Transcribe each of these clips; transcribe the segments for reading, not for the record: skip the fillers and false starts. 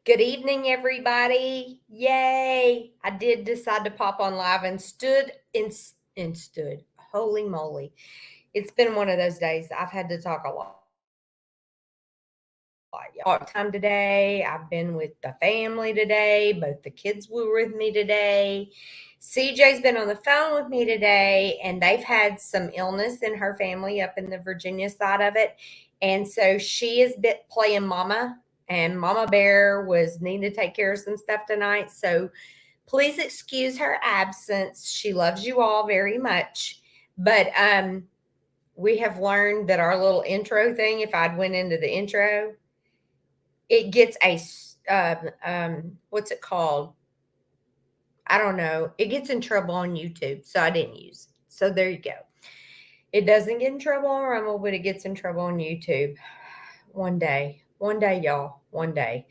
Good evening, everybody. Yay. I did decide to pop on live and stood. Holy moly. It's been one of those days. I've had to talk a lot. Y'all time today. I've been with the family today. Both the kids were with me today. CJ's been on the phone with me today, and they've had some illness in her family up in the Virginia side of it. And so she is playing mama, and Mama Bear was needing to take care of some stuff tonight. So please excuse her absence. She loves you all very much. But we have learned that our little intro thing, if I'd went into the intro, it gets what's it called? I don't know. It gets in trouble on YouTube, so I didn't use it. So there you go. It doesn't get in trouble on Rumble, but it gets in trouble on YouTube. One day, y'all, one day.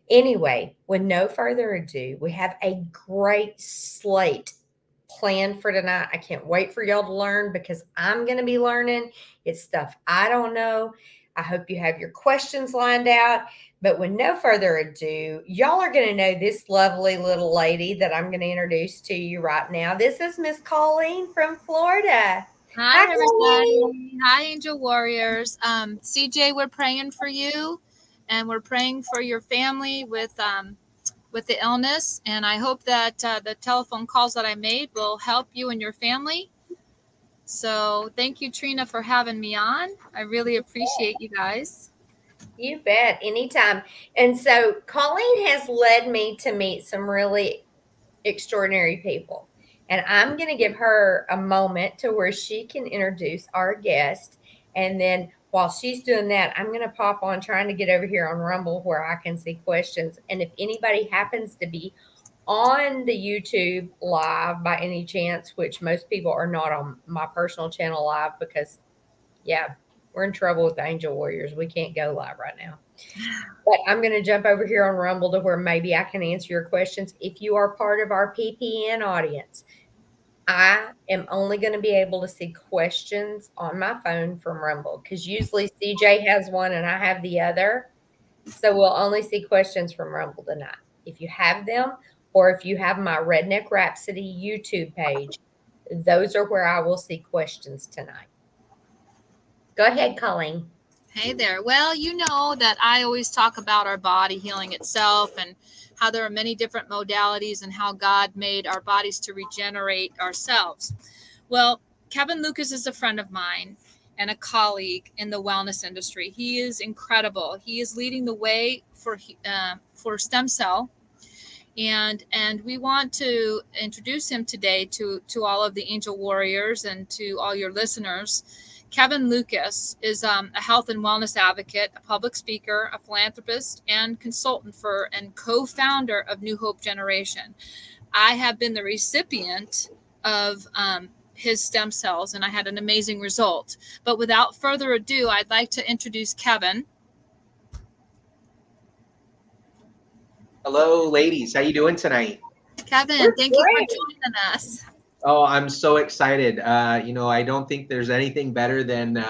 Anyway, with no further ado, we have a great slate planned for tonight. I can't wait for y'all to learn because I'm going to be learning. It's stuff I don't know. I hope you have your questions lined out. But with no further ado, y'all are going to know this lovely little lady that I'm going to introduce to you right now. This is Miss Colleen from Florida. Hi, everybody. Hi, Angel Warriors. CJ, we're praying for you, and we're praying for your family with the illness. And I hope that the telephone calls that I made will help you and your family. So thank you, Trina, for having me on. I really appreciate you guys. You bet, anytime. And so Colleen has led me to meet some really extraordinary people. And I'm going to give her a moment to where she can introduce our guest. And then while she's doing that, I'm going to pop on trying to get over here on Rumble where I can see questions. And if anybody happens to be on the YouTube live by any chance, which most people are not on my personal channel live because, yeah, we're in trouble with the Angel Warriors. We can't go live right now. But I'm going to jump over here on Rumble to where maybe I can answer your questions. If you are part of our PPN audience, I am only going to be able to see questions on my phone from Rumble because usually CJ has one and I have the other. So we'll only see questions from Rumble tonight. If you have them, or if you have my Redneck Rhapsody YouTube page, those are where I will see questions tonight. Go ahead, Colleen. Hey there. Well, you know that I always talk about our body healing itself and how there are many different modalities and how God made our bodies to regenerate ourselves. Well, Kevin Lucas is a friend of mine and a colleague in the wellness industry. He is incredible. He is leading the way for stem cell, and we want to introduce him today to all of the Angel Warriors and to all your listeners. Kevin Lucas is a health and wellness advocate, a public speaker, a philanthropist, and consultant and co-founder of New Hope Generation. I have been the recipient of his stem cells, and I had an amazing result. But without further ado, I'd like to introduce Kevin. Hello, ladies. How you doing tonight? Kevin, thank you for joining us. Oh, I'm so excited. I don't think there's anything better than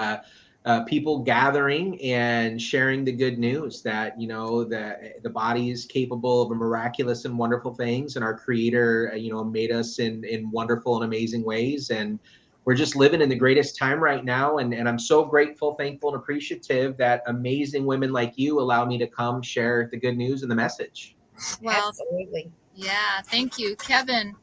people gathering and sharing the good news that, the body is capable of miraculous and wonderful things. And our Creator, made us in wonderful and amazing ways. And we're just living in the greatest time right now. And I'm so grateful, thankful, and appreciative that amazing women like you allow me to come share the good news and the message. Well, absolutely. Yeah, thank you, Kevin.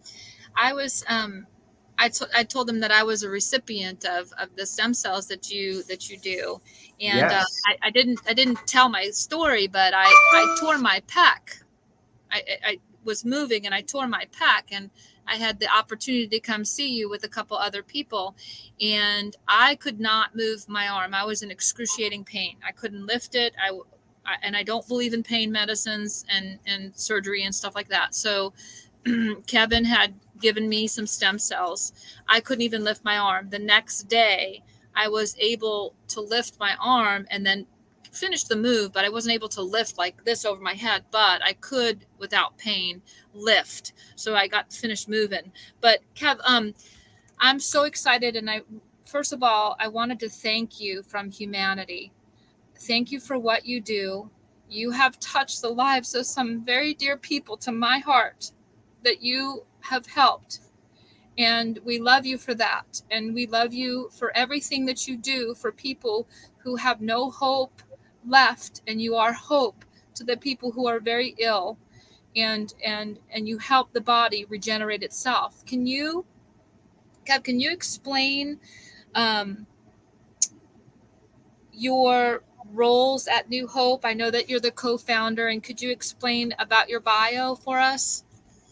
I was I told them that I was a recipient of the stem cells that you do, and Yes. I didn't tell my story, but I tore my pec. I was moving and I tore my pec, and I had the opportunity to come see you with a couple other people, and I could not move my arm. I was in excruciating pain. I couldn't lift it. And I don't believe in pain medicines and surgery and stuff like that. So Kevin had given me some stem cells. I couldn't even lift my arm. The next day, I was able to lift my arm and then finish the move, but I wasn't able to lift like this over my head, but I could, without pain, lift. So I got finished moving. But Kev, I'm so excited. And first of all, I wanted to thank you from humanity. Thank you for what you do. You have touched the lives of some very dear people to my heart that you have helped. And we love you for that. And we love you for everything that you do for people who have no hope left. And you are hope to the people who are very ill. And you help the body regenerate itself. Can you, Kev, can you explain um, your roles at New Hope? I know that you're the co-founder, and could you explain about your bio for us?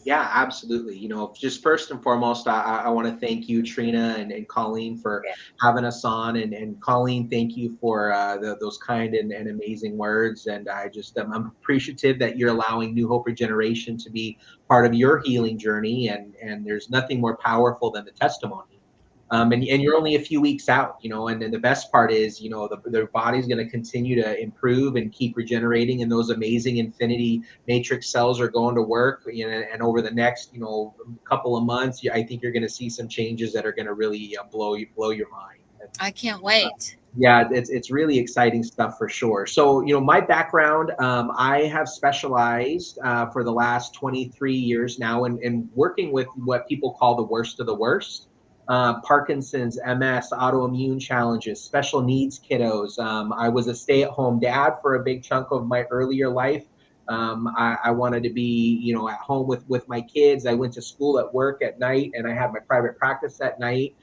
Yeah, absolutely. Just first and foremost, I want to thank you, Trina and Colleen, for Yeah. having us on. And Colleen, thank you for those kind and amazing words. And I'm appreciative that you're allowing New Hope Regeneration to be part of your healing journey. And there's nothing more powerful than the testimony. And you're only a few weeks out, and then the best part is, the body's going to continue to improve and keep regenerating, and those amazing infinity matrix cells are going to work, and over the next, couple of months, I think you're going to see some changes that are going to really blow your mind. I can't wait. Yeah, it's really exciting stuff for sure. So, my background, I have specialized for the last 23 years now in working with what people call the worst of the worst. Parkinson's, MS, autoimmune challenges, special needs kiddos. I was a stay-at-home dad for a big chunk of my earlier life. I wanted to be, at home with my kids. I went to school at work at night, and I had my private practice at night.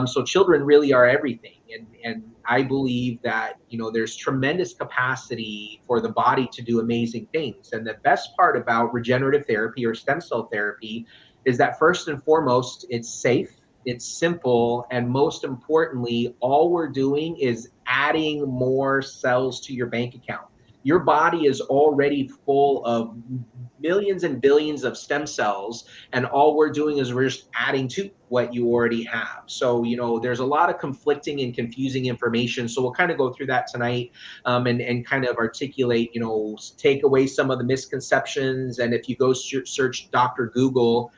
So children really are everything. And I believe that, there's tremendous capacity for the body to do amazing things. And the best part about regenerative therapy or stem cell therapy is that first and foremost, it's safe, it's simple, and most importantly, all we're doing is adding more cells to your bank account. Your body is already full of millions and billions of stem cells, and all we're doing is we're just adding to what you already have. So, there's a lot of conflicting and confusing information. So we'll kind of go through that tonight, and kind of articulate, take away some of the misconceptions. And if you go search Dr. Google,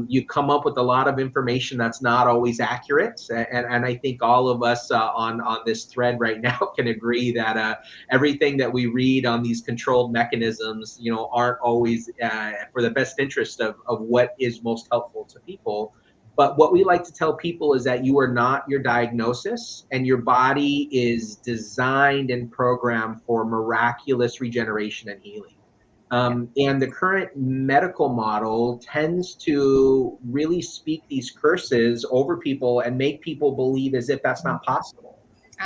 you come up with a lot of information that's not always accurate. And I think all of us on this thread right now can agree that everything that we read on these controlled mechanisms, aren't always for the best interest of what is most helpful to people. But what we like to tell people is that you are not your diagnosis, and your body is designed and programmed for miraculous regeneration and healing. And the current medical model tends to really speak these curses over people and make people believe as if that's not possible.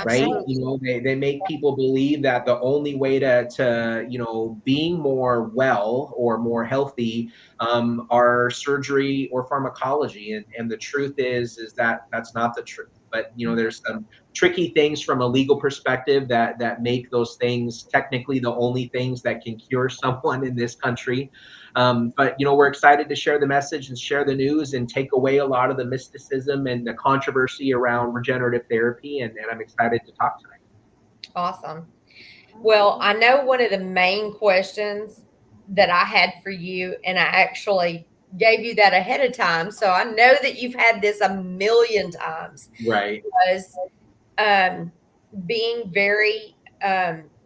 Right? Absolutely. They make people believe that the only way to being more well or more healthy are surgery or pharmacology. And the truth is that that's not the truth. But, there's some tricky things from a legal perspective that make those things technically the only things that can cure someone in this country. But we're excited to share the message and share the news and take away a lot of the mysticism and the controversy around regenerative therapy. And I'm excited to talk tonight. Awesome. Well, I know one of the main questions that I had for you, and I actually gave you that ahead of time. So I know that you've had this a million times, Right. was um, being very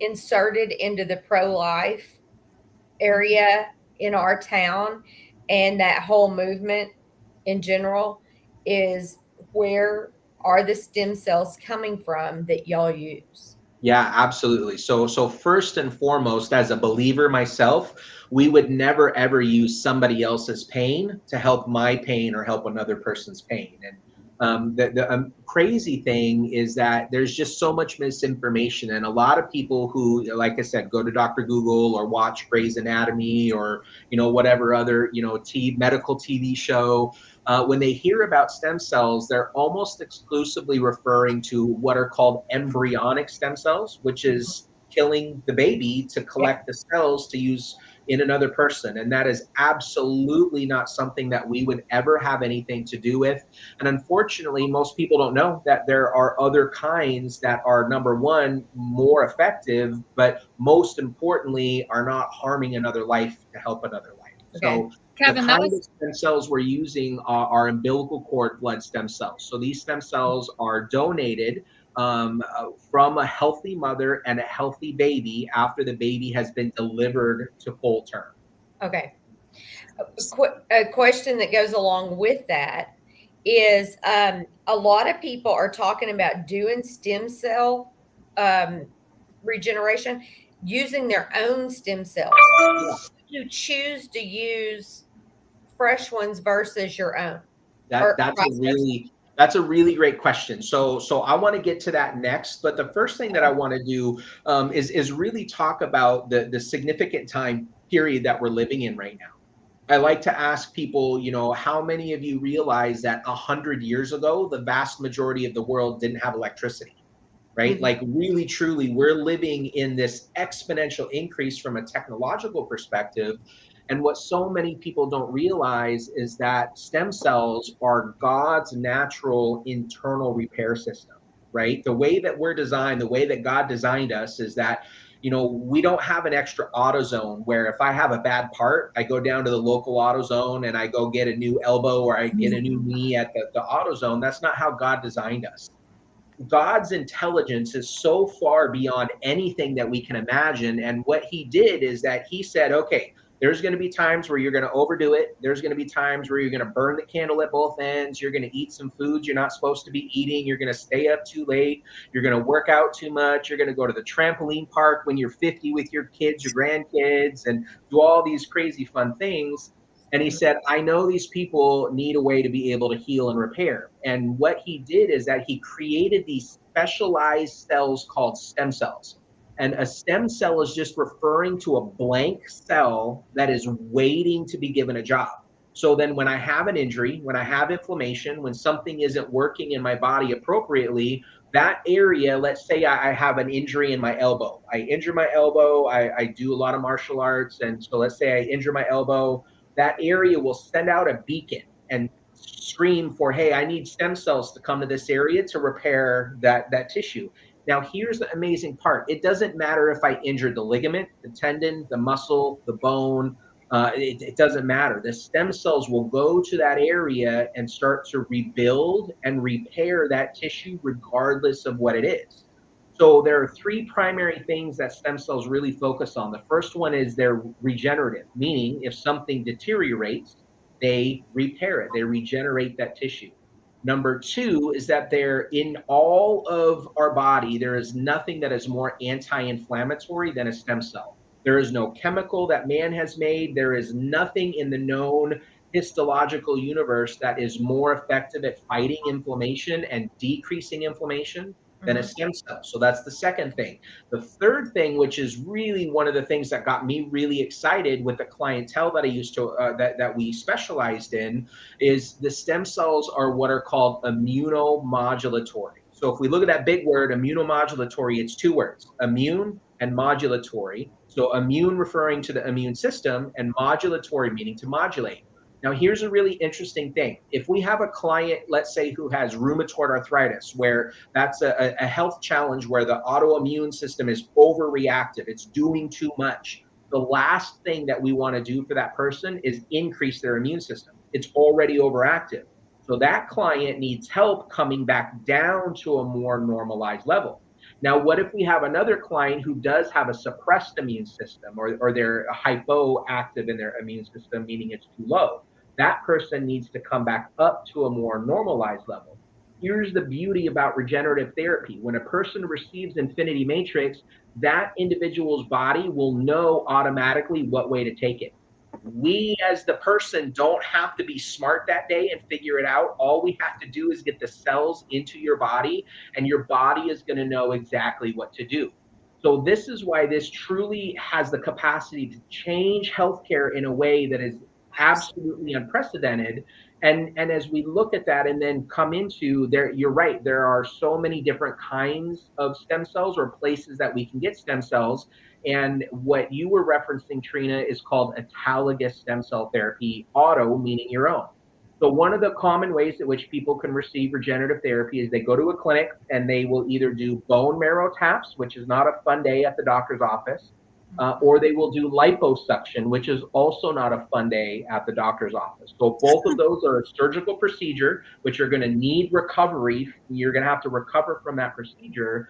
inserted into the pro-life area in our town, and that whole movement in general is, where are the stem cells coming from that y'all use? Yeah, absolutely. So first and foremost, as a believer myself, we would never ever use somebody else's pain to help my pain or help another person's pain. And the crazy thing is that there's just so much misinformation, and a lot of people who, like I said, go to Dr. Google or watch Grey's Anatomy or whatever other medical TV show. When they hear about stem cells, they're almost exclusively referring to what are called embryonic stem cells, which is killing the baby to Yeah. collect the cells to use in another person. And that is absolutely not something that we would ever have anything to do with. And unfortunately, most people don't know that there are other kinds that are, number one, more effective, but most importantly, are not harming another life to help another life. Okay. So the Kevin, that kind of was stem cells we're using are umbilical cord blood stem cells. So these stem cells are donated from a healthy mother and a healthy baby after the baby has been delivered to full term. Okay. A question that goes along with that is a lot of people are talking about doing stem cell um, regeneration using their own stem cells. You choose to use fresh ones versus your own, That or that's a vice versa. really great question. So I want to get to that next, but the first thing that I want to do is really talk about the significant time period that we're living in right now. I like to ask people, how many of you realize that 100 years ago, the vast majority of the world didn't have electricity? Right? Mhm. Like, really, truly, we're living in this exponential increase from a technological perspective. And what so many people don't realize is that stem cells are God's natural internal repair system, right? The way that we're designed, the way that God designed us is that, we don't have an extra AutoZone where if I have a bad part, I go down to the local AutoZone and I go get a new elbow or I get a new knee at the AutoZone. That's not how God designed us. God's intelligence is so far beyond anything that we can imagine. And what he did is that he said, okay, there's going to be times where you're going to overdo it. There's going to be times where you're going to burn the candle at both ends. You're going to eat some foods you're not supposed to be eating. You're going to stay up too late. You're going to work out too much. You're going to go to the trampoline park when you're 50 with your kids, your grandkids, and do all these crazy fun things. And he said, I know these people need a way to be able to heal and repair. And what he did is that he created these specialized cells called stem cells. And a stem cell is just referring to a blank cell that is waiting to be given a job. So then when I have an injury, when I have inflammation, when something isn't working in my body appropriately, that area, let's say I have an injury in my elbow. I injure my elbow. I do a lot of martial arts. And so let's say I injure my elbow, that area will send out a beacon and scream for, hey, I need stem cells to come to this area to repair that tissue. Now, here's the amazing part. It doesn't matter if I injured the ligament, the tendon, the muscle, the bone. It doesn't matter. The stem cells will go to that area and start to rebuild and repair that tissue regardless of what it is. So there are three primary things that stem cells really focus on. The first one is they're regenerative, meaning if something deteriorates, they repair it, they regenerate that tissue. Number two is that they're in all of our body, there is nothing that is more anti inflammatory than a stem cell. There is no chemical that man has made, there is nothing in the known histological universe that is more effective at fighting inflammation and decreasing inflammation than a Mhm. stem cell. So that's the second thing. The third thing, which is really one of the things that got me really excited with the clientele that I used to that we specialized in, is the stem cells are what are called immunomodulatory. So if we look at that big word, immunomodulatory, it's two words: immune and modulatory. So immune referring to the immune system, and modulatory meaning to modulate. Now, here's a really interesting thing. If we have a client, let's say, who has rheumatoid arthritis, where that's a health challenge where the autoimmune system is overreactive, it's doing too much. The last thing that we want to do for that person is increase their immune system. It's already overactive. So that client needs help coming back down to a more normalized level. Now, what if we have another client who does have a suppressed immune system, or they're hypoactive in their immune system, meaning it's too low? That person needs to come back up to a more normalized level. Here's the beauty about regenerative therapy. When a person receives Infinity Matrix, that individual's body will know automatically what way to take it. We, as the person, don't have to be smart that day and figure it out. All we have to do is get the cells into your body, and your body is going to know exactly what to do. So, this is why this truly has the capacity to change healthcare in a way that is absolutely unprecedented. And as we look at that and then come into there, you're right, there are so many different kinds of stem cells or places that we can get stem cells. And what you were referencing, Trina, is called autologous stem cell therapy. Auto meaning your own. So one of the common ways in which people can receive regenerative therapy is they go to a clinic and they will either do bone marrow taps, which is not a fun day at the doctor's office. or they will do liposuction, which is also not a fun day at the doctor's office. So both of those are a surgical procedure, which you're going to need recovery. You're going to have to recover from that procedure.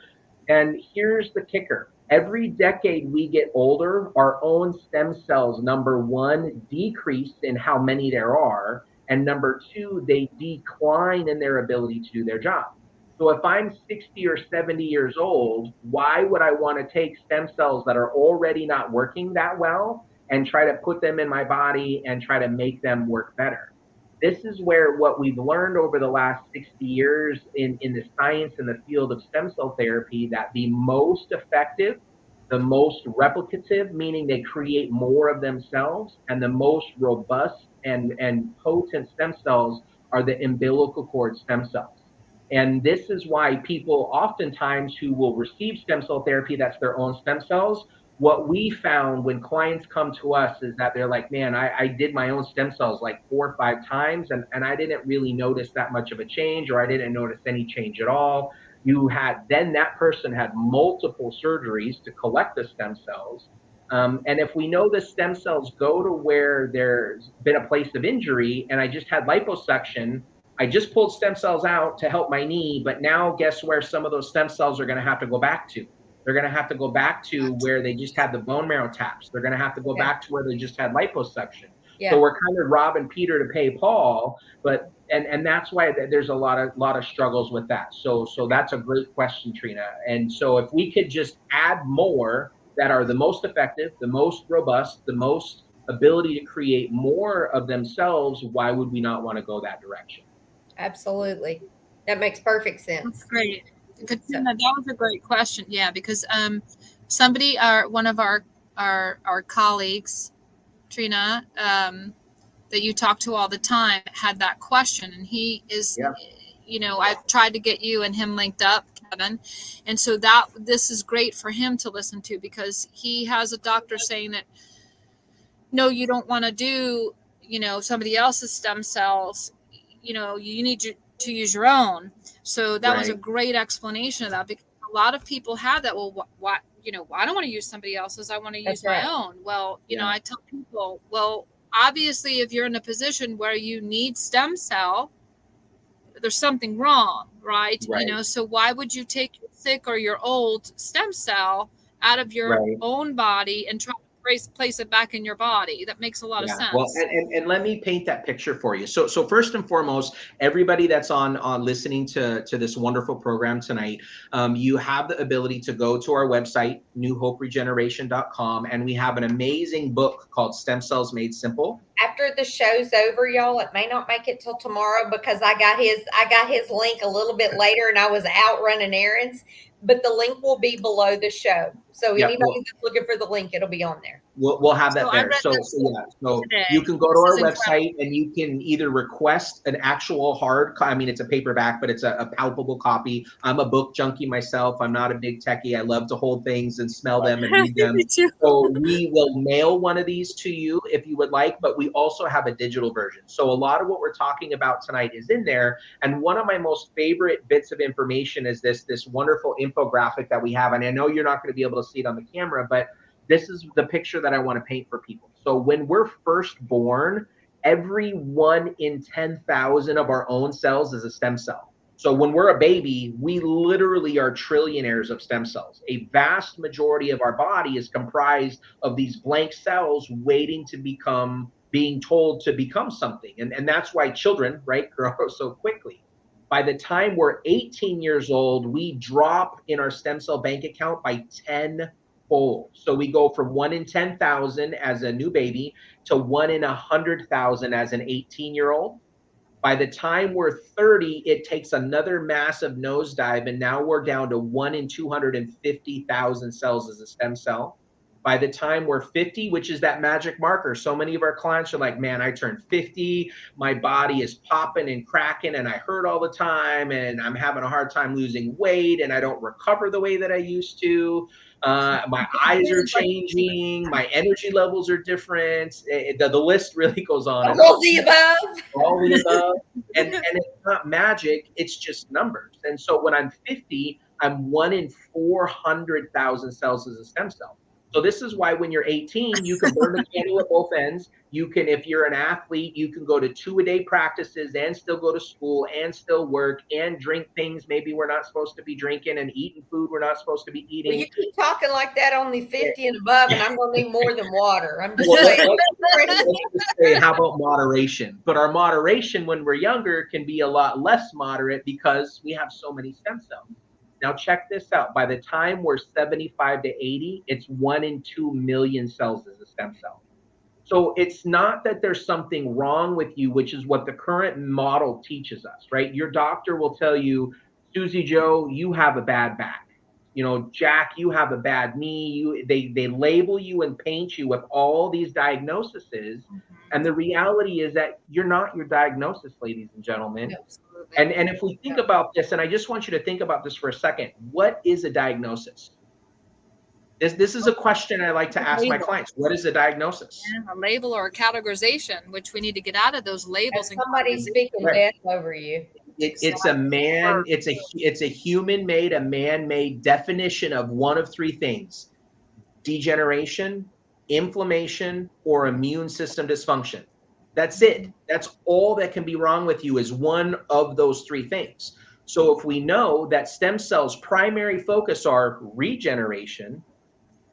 And here's the kicker. Every decade we get older, our own stem cells, number one, decrease in how many there are. And number two, they decline in their ability to do their job. So if I'm 60 or 70 years old, why would I want to take stem cells that are already not working that well and try to put them in my body and try to make them work better? This is where what we've learned over the last 60 years in the science and the field of stem cell therapy, that the most effective, the most replicative, meaning they create more of themselves, and the most robust and potent stem cells are the umbilical cord stem cells. And this is why people oftentimes who will receive stem cell therapy, that's their own stem cells, what we found when clients come to us is that they're like, man, I did my own stem cells like 4 or 5 times, and I didn't really notice that much of a change, or I didn't notice any change at all. Then that person had multiple surgeries to collect the stem cells. And if we know the stem cells go to where there's been a place of injury, and I just had liposuction, I just pulled stem cells out to help my knee, but now guess where some of those stem cells are going to have to go back to? They're going to have to go back to where they just had the bone marrow taps. They're going to have to go back to where they just had liposuction. Yeah. So we're kind of robbing Peter to pay Paul, but and that's why there's a lot of struggles with that. So that's a great question, Trina. And so if we could just add more that are the most effective, the most robust, the most ability to create more of themselves, why would we not want to go that direction? Absolutely. That makes perfect sense. That's great. Katrina, that was a great question. Yeah, because one of our colleagues, Trina, that you talk to all the time, had that question, and he is, I've tried to get you and him linked up, Kevin, and so this is great for him to listen to, because he has a doctor saying that no, you don't want to do, somebody else's stem cells. You need to use your own. So that was a great explanation of that, because a lot of people have that. Well, why, I don't want to use somebody else's. I want to use my own. Well, I tell people, well, obviously, if you're in a position where you need stem cell, there's something wrong, right? So why would you take your sick or your old stem cell out of your own body and try to place it back in your body? That makes a lot of sense. Well, and let me paint that picture for you. So first and foremost, everybody that's on listening to this wonderful program tonight, you have the ability to go to our website, newhoperegeneration.com, and we have an amazing book called Stem Cells Made Simple. After the show's over, y'all, it may not make it till tomorrow, because I got his link a little bit later, and I was out running errands. But the link will be below the show. So anybody that's looking for the link, it'll be on there. We'll have that there. So you can go to our website, and you can either request an actual hard, it's a paperback, but it's a palpable copy. I'm a book junkie myself. I'm not a big techie. I love to hold things and smell them and read them. So we will mail one of these to you if you would like, but we also have a digital version. So a lot of what we're talking about tonight is in there. And one of my most favorite bits of information is this wonderful infographic that we have. And I know you're not going to be able to see it on the camera, but this is the picture that I want to paint for people. So when we're first born, every 1 in 10,000 of our own cells is a stem cell. So when we're a baby, we literally are trillionaires of stem cells. A vast majority of our body is comprised of these blank cells waiting to being told to become something. And that's why children, grow so quickly. By the time we're 18 years old, we drop in our stem cell bank account by 10-fold. So we go from 1 in 10,000 as a new baby to 1 in 100,000 as an 18-year-old. By the time we're 30, it takes another massive nosedive, and now we're down to 1 in 250,000 cells as a stem cell. By the time we're 50, which is that magic marker, so many of our clients are like, man, I turned 50, my body is popping and cracking, and I hurt all the time, and I'm having a hard time losing weight, and I don't recover the way that I used to. My eyes are changing, my energy levels are different. The list really goes on. All the above. All the above. And it's not magic, it's just numbers. And so when I'm 50, I'm 1 in 400,000 cells as a stem cell. So this is why when you're 18, you can burn the candle at both ends. You can, if you're an athlete, you can go to 2-a-day practices and still go to school and still work and drink things maybe we're not supposed to be drinking and eating food we're not supposed to be Well, eating. you keep talking like that, only 50 and above, and I'm going to need more than water. I'm just Well, saying. let's just say, how about moderation? But our moderation when we're younger can be a lot less moderate because we have so many stem cells. Now, check this out. By the time we're 75 to 80, it's 1 in 2 million cells as a stem cell. So it's not that there's something wrong with you, which is what the current model teaches us, right? Your doctor will tell you, Susie Joe, you have a bad back. You know, Jack, you have a bad knee. They label you and paint you with all these diagnoses. And the reality is that you're not your diagnosis, ladies and gentlemen. Absolutely. And if we think about this, and I just want you to think about this for a second, what is a diagnosis? This is a question I like to ask my clients. What is a diagnosis? Yeah, a label or a categorization, which we need to get out of those labels. And somebody's speaking Right. death over you. It's a man-made definition of one of three things: degeneration, inflammation, or immune system dysfunction. That's it. That's all that can be wrong with you is one of those three things. So if we know that stem cells' primary focus are regeneration,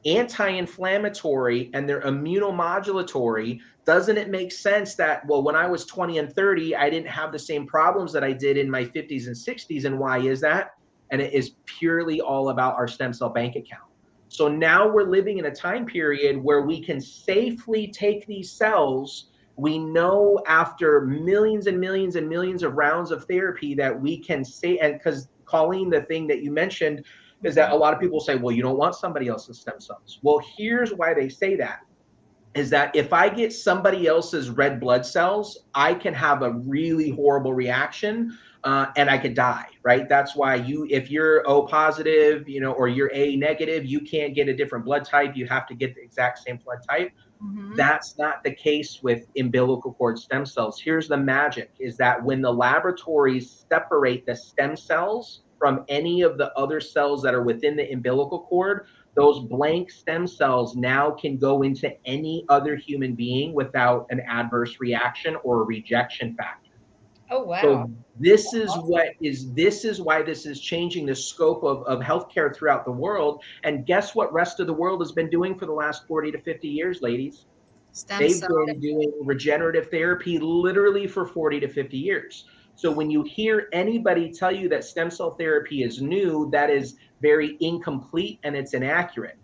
anti-inflammatory, and they're immunomodulatory, doesn't it make sense that, well, when I was 20 and 30, I didn't have the same problems that I did in my 50s and 60s? And why is that? And it is purely all about our stem cell bank account. So now we're living in a time period where we can safely take these cells. We know after millions and millions and millions of rounds of therapy that we can say, and because Colleen, the thing that you mentioned is that a lot of people say, well, you don't want somebody else's stem cells. Well, here's why they say that, is that if I get somebody else's red blood cells, I can have a really horrible reaction and I could die, right? That's why if you're O positive, or you're A negative, you can't get a different blood type. You have to get the exact same blood type. That's not the case with umbilical cord stem cells. Here's the magic, is that when the laboratories separate the stem cells from any of the other cells that are within the umbilical cord, those blank stem cells now can go into any other human being without an adverse reaction or a rejection factor. Oh, wow. So this is why this is changing the scope of healthcare throughout the world. And guess what rest of the world has been doing for the last 40 to 50 years, ladies? They've been doing regenerative therapy literally for 40 to 50 years. So when you hear anybody tell you that stem cell therapy is new, that is very incomplete and it's inaccurate.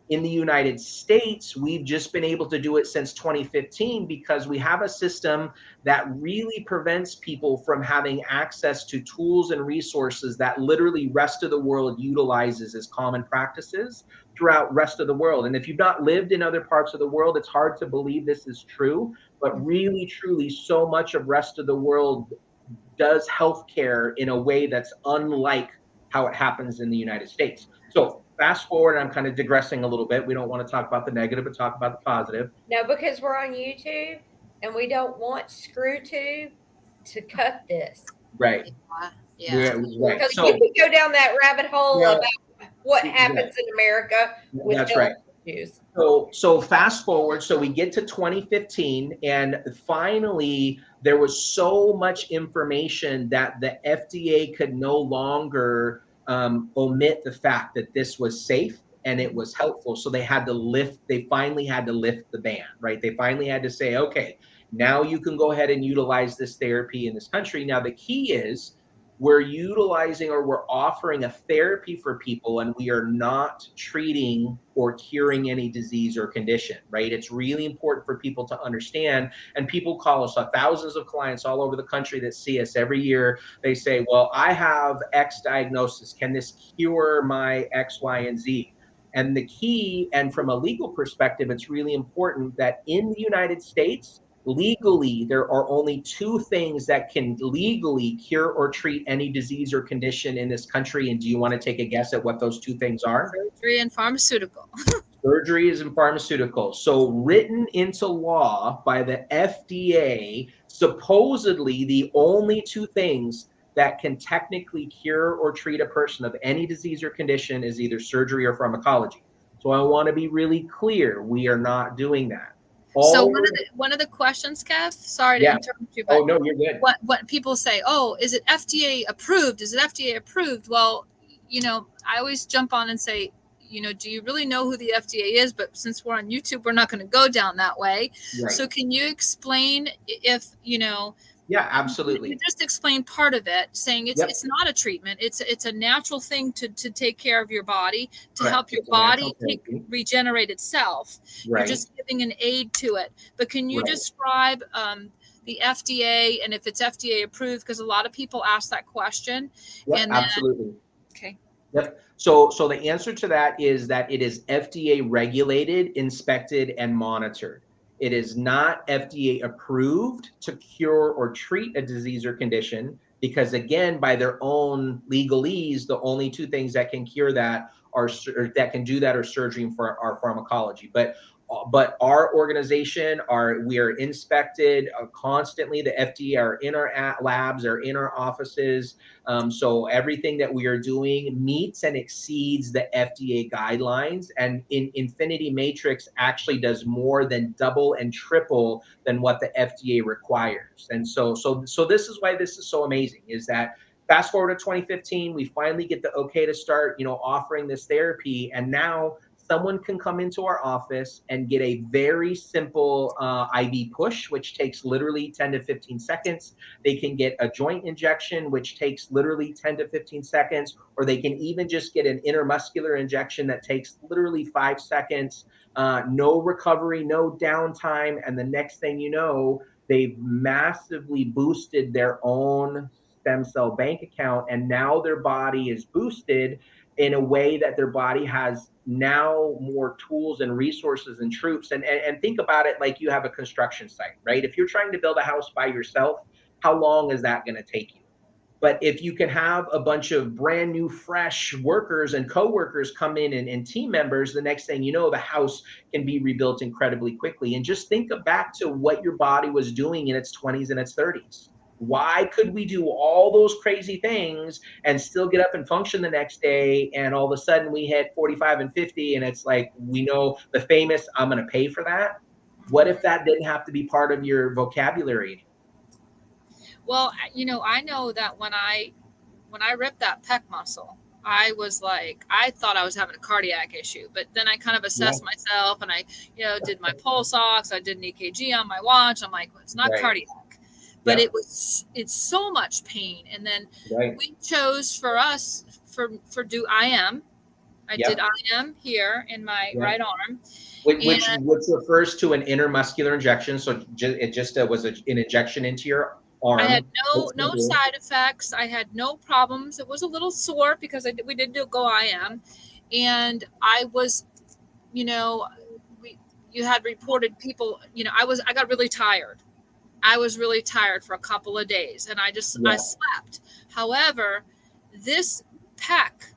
In the United States, we've just been able to do it since 2015 because we have a system that really prevents people from having access to tools and resources that literally rest of the world utilizes as common practices throughout rest of the world. And if you've not lived in other parts of the world, it's hard to believe this is true, but really, truly, so much of rest of the world does healthcare in a way that's unlike how it happens in the United States. So fast forward, I'm kind of digressing a little bit. We don't want to talk about the negative, but talk about the positive. No, because we're on YouTube and we don't want ScrewTube to cut this. Right. Yeah. Right. Because So you could go down that rabbit hole yeah, about what happens in America with that's health right. issues. So fast forward, so we get to 2015, and finally there was so much information that the FDA could no longer omit the fact that this was safe and it was helpful. So they finally had to lift the ban, right? They finally had to say, okay, now you can go ahead and utilize this therapy in this country. Now the key is we're utilizing or we're offering a therapy for people, and we are not treating or curing any disease or condition, right? It's really important for people to understand. And people call us, thousands of clients all over the country that see us every year. They say, well, I have X diagnosis. Can this cure my X, Y, and Z? And the key, and from a legal perspective, it's really important that in the United States, legally, there are only two things that can legally cure or treat any disease or condition in this country. And do you want to take a guess at what those two things are? Surgery and pharmaceutical. Surgeries and pharmaceuticals. So written into law by the FDA, supposedly the only two things that can technically cure or treat a person of any disease or condition is either surgery or pharmacology. So So I want to be really clear. We are not doing that. So All one of the questions, Kev, sorry to yeah. interrupt you, Oh but no, you're good. what people say, oh, is it FDA approved? Is it FDA approved? Well, you know, I always jump on and say, you know, do you really know who the FDA is? But since we're on YouTube, we're not going to go down that way. Right. So can you explain if, you know, Yeah, you absolutely. just explained part of it, saying Yep. it's not a treatment. It's a natural thing to take care of your body, to Correct. help your It's a natural body therapy. regenerate itself. You're Right. just giving an aid to it. But can you Right. describe the FDA and if it's FDA approved? Because a lot of people ask that question. Yep, And then, absolutely. okay. Yep. So the answer to that is that it is FDA regulated, inspected, and monitored. It is not FDA approved to cure or treat a disease or condition because, again, by their own legalese, the only two things that can cure that or that can do that are surgery and for our pharmacology. But our organization, we are inspected constantly. The FDA are in our labs, are in our offices. So everything that we are doing meets and exceeds the FDA guidelines. And Infinity Matrix actually does more than double and triple than what the FDA requires. And so this is why this is so amazing, is that fast forward to 2015, we finally get the okay to start, offering this therapy. And now someone can come into our office and get a very simple IV push, which takes literally 10 to 15 seconds. They can get a joint injection, which takes literally 10 to 15 seconds, or they can even just get an intermuscular injection that takes literally 5 seconds. No recovery, no downtime. And the next thing you know, they've massively boosted their own stem cell bank account. And now their body is boosted in a way that their body has now more tools and resources and troops. And think about it like you have a construction site, right? If you're trying to build a house by yourself, how long is that going to take you? But if you can have a bunch of brand new, fresh workers and coworkers come in and team members, the next thing you know, the house can be rebuilt incredibly quickly. And just think back to what your body was doing in its 20s and its 30s. Why could we do all those crazy things and still get up and function the next day? And all of a sudden we hit 45 and 50, and it's like, we know the famous, I'm going to pay for that. What if that didn't have to be part of your vocabulary? Well, you know, I know that when I ripped that pec muscle, I was like, I thought I was having a cardiac issue, but then I kind of assessed myself and I, you know, did my pulse ox, I did an EKG on my watch. I'm like, well, it's not cardiac, but it's so much pain. And then we chose for us for do IM. I did IM here in my right arm. Which refers to an intermuscular injection. So it just was an injection into your arm. I had no side effects. I had no problems. It was a little sore because we did go IM, and I was, you know, you had reported people. You know, I got really tired. I was really tired for a couple of days, and I slept. However, this pec,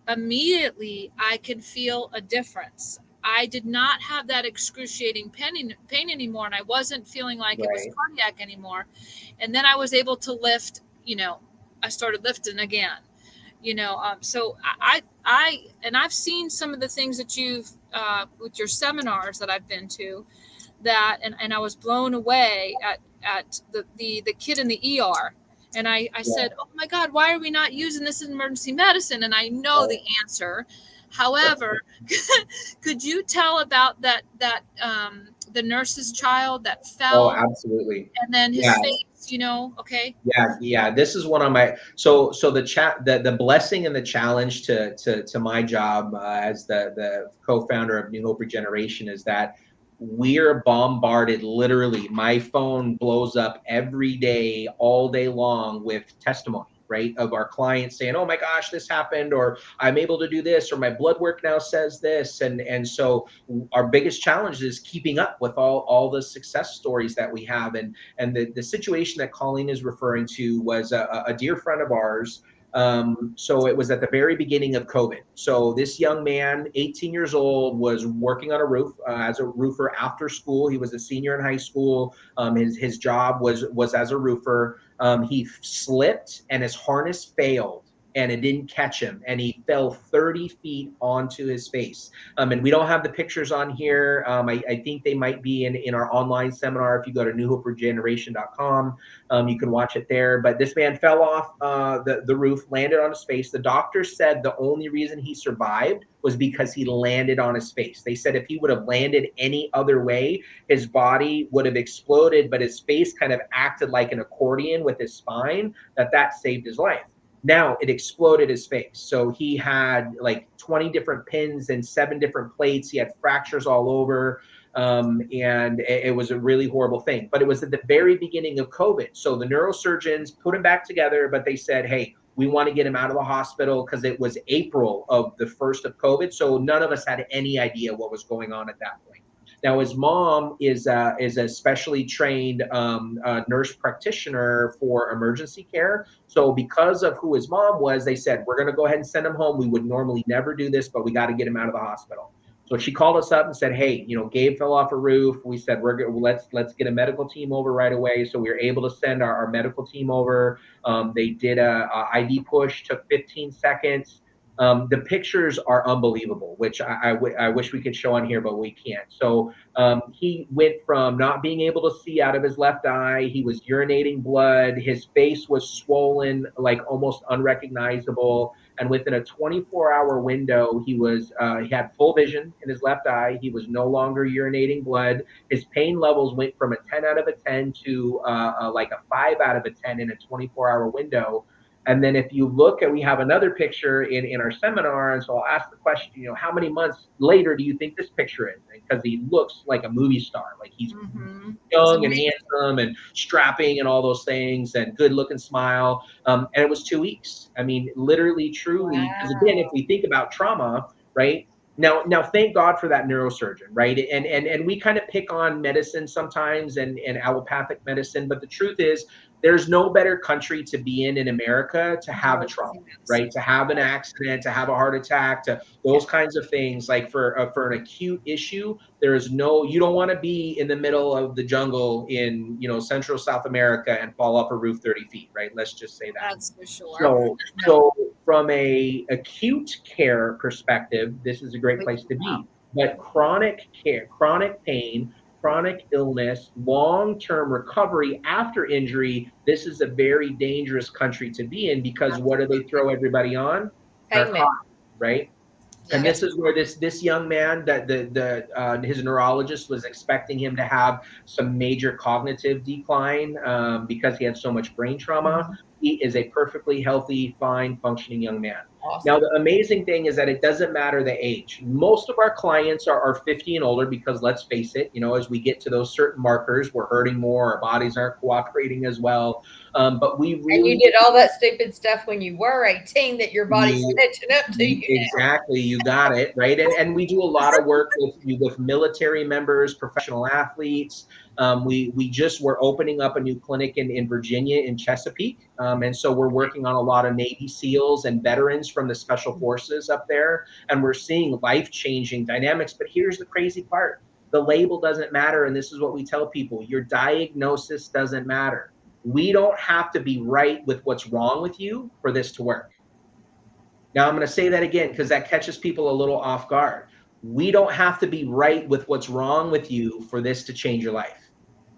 immediately I could feel a difference. I did not have that excruciating pain anymore, and I wasn't feeling like it was cardiac anymore. And then I was able to lift. You know, I started lifting again. You know, so I've seen some of the things that you've with your seminars that I've been to, that and I was blown away at the kid in the ER. And I said, oh my God, why are we not using this in emergency medicine? And I know the answer. However, could you tell about that the nurse's child that fell? Oh, absolutely. And then his face, you know, okay. Yeah. This is one of my the blessing and the challenge to my job as the co-founder of New Hope Regeneration is that we're bombarded, literally. My phone blows up every day, all day long, with testimony, right, of our clients saying, oh my gosh, this happened, or I'm able to do this, or my blood work now says this. And so our biggest challenge is keeping up with all the success stories that we have. And the situation that Colleen is referring to was a dear friend of ours. So it was at the very beginning of COVID. So this young man, 18 years old, was working on a roof as a roofer after school. He was a senior in high school. His job was as a roofer. He slipped and his harness failed. and it didn't catch him, and he fell 30 feet onto his face. And we don't have the pictures on here. I think they might be in our online seminar. If you go to newhoperegeneration.com, you can watch it there. But this man fell off the roof, landed on his face. The doctor said the only reason he survived was because he landed on his face. They said if he would have landed any other way, his body would have exploded, but his face kind of acted like an accordion with his spine, that saved his life. Now it exploded his face. So he had like 20 different pins and 7 different plates. He had fractures all over. And it was a really horrible thing. But it was at the very beginning of COVID. So the neurosurgeons put him back together, but they said, hey, we want to get him out of the hospital because it was April of the first of COVID. So none of us had any idea what was going on at that point. Now, his mom is a specially trained nurse practitioner for emergency care. So because of who his mom was, they said, we're going to go ahead and send him home. We would normally never do this, but we got to get him out of the hospital. So she called us up and said, hey, Gabe fell off a roof. We said, let's get a medical team over right away. So we were able to send our medical team over. They did a IV push, took 15 seconds. The pictures are unbelievable, which I wish we could show on here, but we can't. So he went from not being able to see out of his left eye. He was urinating blood. His face was swollen, like almost unrecognizable. And within a 24-hour window, he had full vision in his left eye. He was no longer urinating blood. His pain levels went from a 10 out of a 10 to like a 5 out of a 10 in a 24-hour window. And then if you look at, we have another picture in our seminar. And so I'll ask the question, how many months later do you think this picture is? Because he looks like a movie star. Like he's young and handsome and strapping and all those things and good looking smile. And it was 2 weeks. I mean, literally, truly, because again, if we think about trauma, right? Now, thank God for that neurosurgeon, right? And we kind of pick on medicine sometimes and allopathic medicine, but the truth is, there's no better country to be in America to have a trauma, right? To have an accident, to have a heart attack, to those kinds of things. Like for an acute issue, you don't want to be in the middle of the jungle in Central South America and fall off a roof 30 feet, right? Let's just say that. That's for sure. So from a acute care perspective, this is a great place to be. But chronic care, chronic pain, chronic illness, long-term recovery after injury, this is a very dangerous country to be in because what do they throw everybody on? Narcotics, right? And this is where this young man, that his neurologist was expecting him to have some major cognitive decline because he had so much brain trauma. He is a perfectly healthy, fine, functioning young man. Awesome. Now, the amazing thing is that it doesn't matter the age. Most of our clients are 50 and older because let's face it, as we get to those certain markers, we're hurting more, our bodies aren't cooperating as well. But we really— And you did all that stupid stuff when you were 18 that your body's catching up to you Exactly. You got it, right? And we do a lot of work with military members, professional athletes. We're opening up a new clinic in Virginia, in Chesapeake. And so we're working on a lot of Navy SEALs and veterans from the Special Forces up there. And we're seeing life-changing dynamics. But here's the crazy part. The label doesn't matter. And this is what we tell people. Your diagnosis doesn't matter. We don't have to be right with what's wrong with you for this to work. Now, I'm going to say that again because that catches people a little off guard. We don't have to be right with what's wrong with you for this to change your life,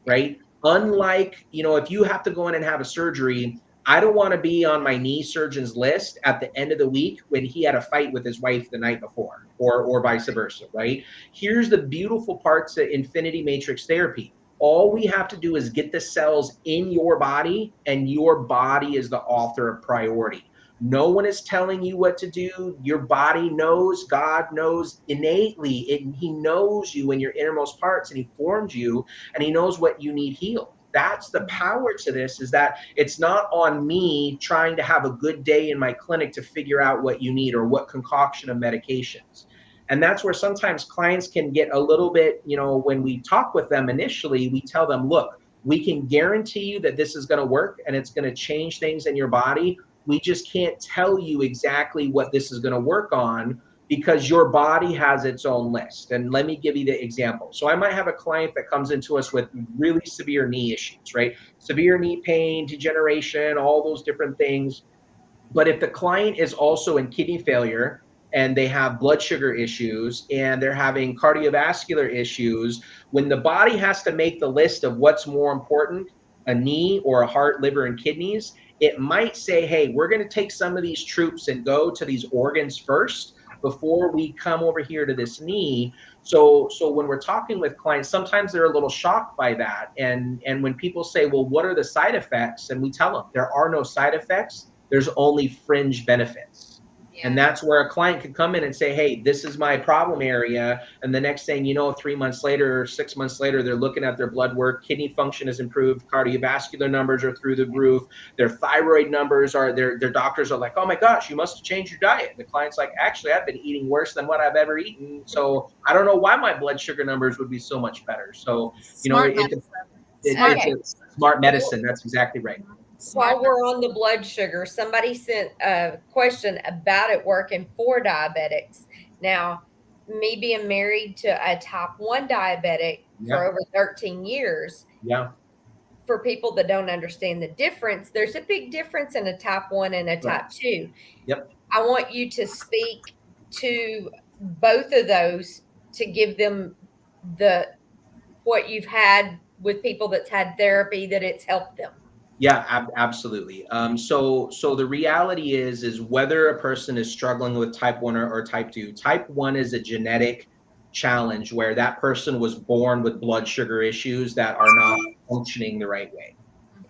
right? Unlike, if you have to go in and have a surgery, I don't want to be on my knee surgeon's list at the end of the week when he had a fight with his wife the night before, or vice versa, right? Here's the beautiful parts of infinity matrix therapy. All we have to do is get the cells in your body, and your body is the author of priority. No one is telling you what to do. Your body knows, God knows innately. He knows you in your innermost parts, and he formed you, and he knows what you need healed. That's the power to this, is that it's not on me trying to have a good day in my clinic to figure out what you need or what concoction of medications. And that's where sometimes clients can get a little bit, when we talk with them initially, we tell them, look, we can guarantee you that this is going to work and it's going to change things in your body. We just can't tell you exactly what this is going to work on because your body has its own list. And let me give you the example. So I might have a client that comes into us with really severe knee issues, right? Severe knee pain, degeneration, all those different things. But if the client is also in kidney failure and they have blood sugar issues and they're having cardiovascular issues, when the body has to make the list of what's more important, a knee or a heart, liver, and kidneys, it might say, hey, we're going to take some of these troops and go to these organs first before we come over here to this knee. So when we're talking with clients, sometimes they're a little shocked by that. And when people say, well, what are the side effects? And we tell them there are no side effects. There's only fringe benefits. And Yeah. that's where a client could come in and say, hey, this is my problem area. And the next thing you know, 3 months later, 6 months later, they're looking at their blood work. Kidney function has improved. Cardiovascular numbers are through the roof. Their thyroid numbers are, their doctors are like, oh my gosh, you must have changed your diet. And the client's like, actually, I've been eating worse than what I've ever eaten. So I don't know why my blood sugar numbers would be so much better. So, Smart medicine. Smart it's Okay. a medicine. smart medicine. That's exactly right. Smart While we're on the blood sugar, somebody sent a question about it working for diabetics. Now, me being married to a type 1 diabetic for Yeah. over 13 years, Yeah. for people that don't understand the difference, there's a big difference in a type 1 and a type Correct. 2. Yep. I want you to speak to both of those to give them the what you've had with people that's had therapy that it's helped them. Yeah, absolutely. So the reality is whether a person is struggling with type 1 or type 2. Type 1 is a genetic challenge where that person was born with blood sugar issues that are not functioning the right way.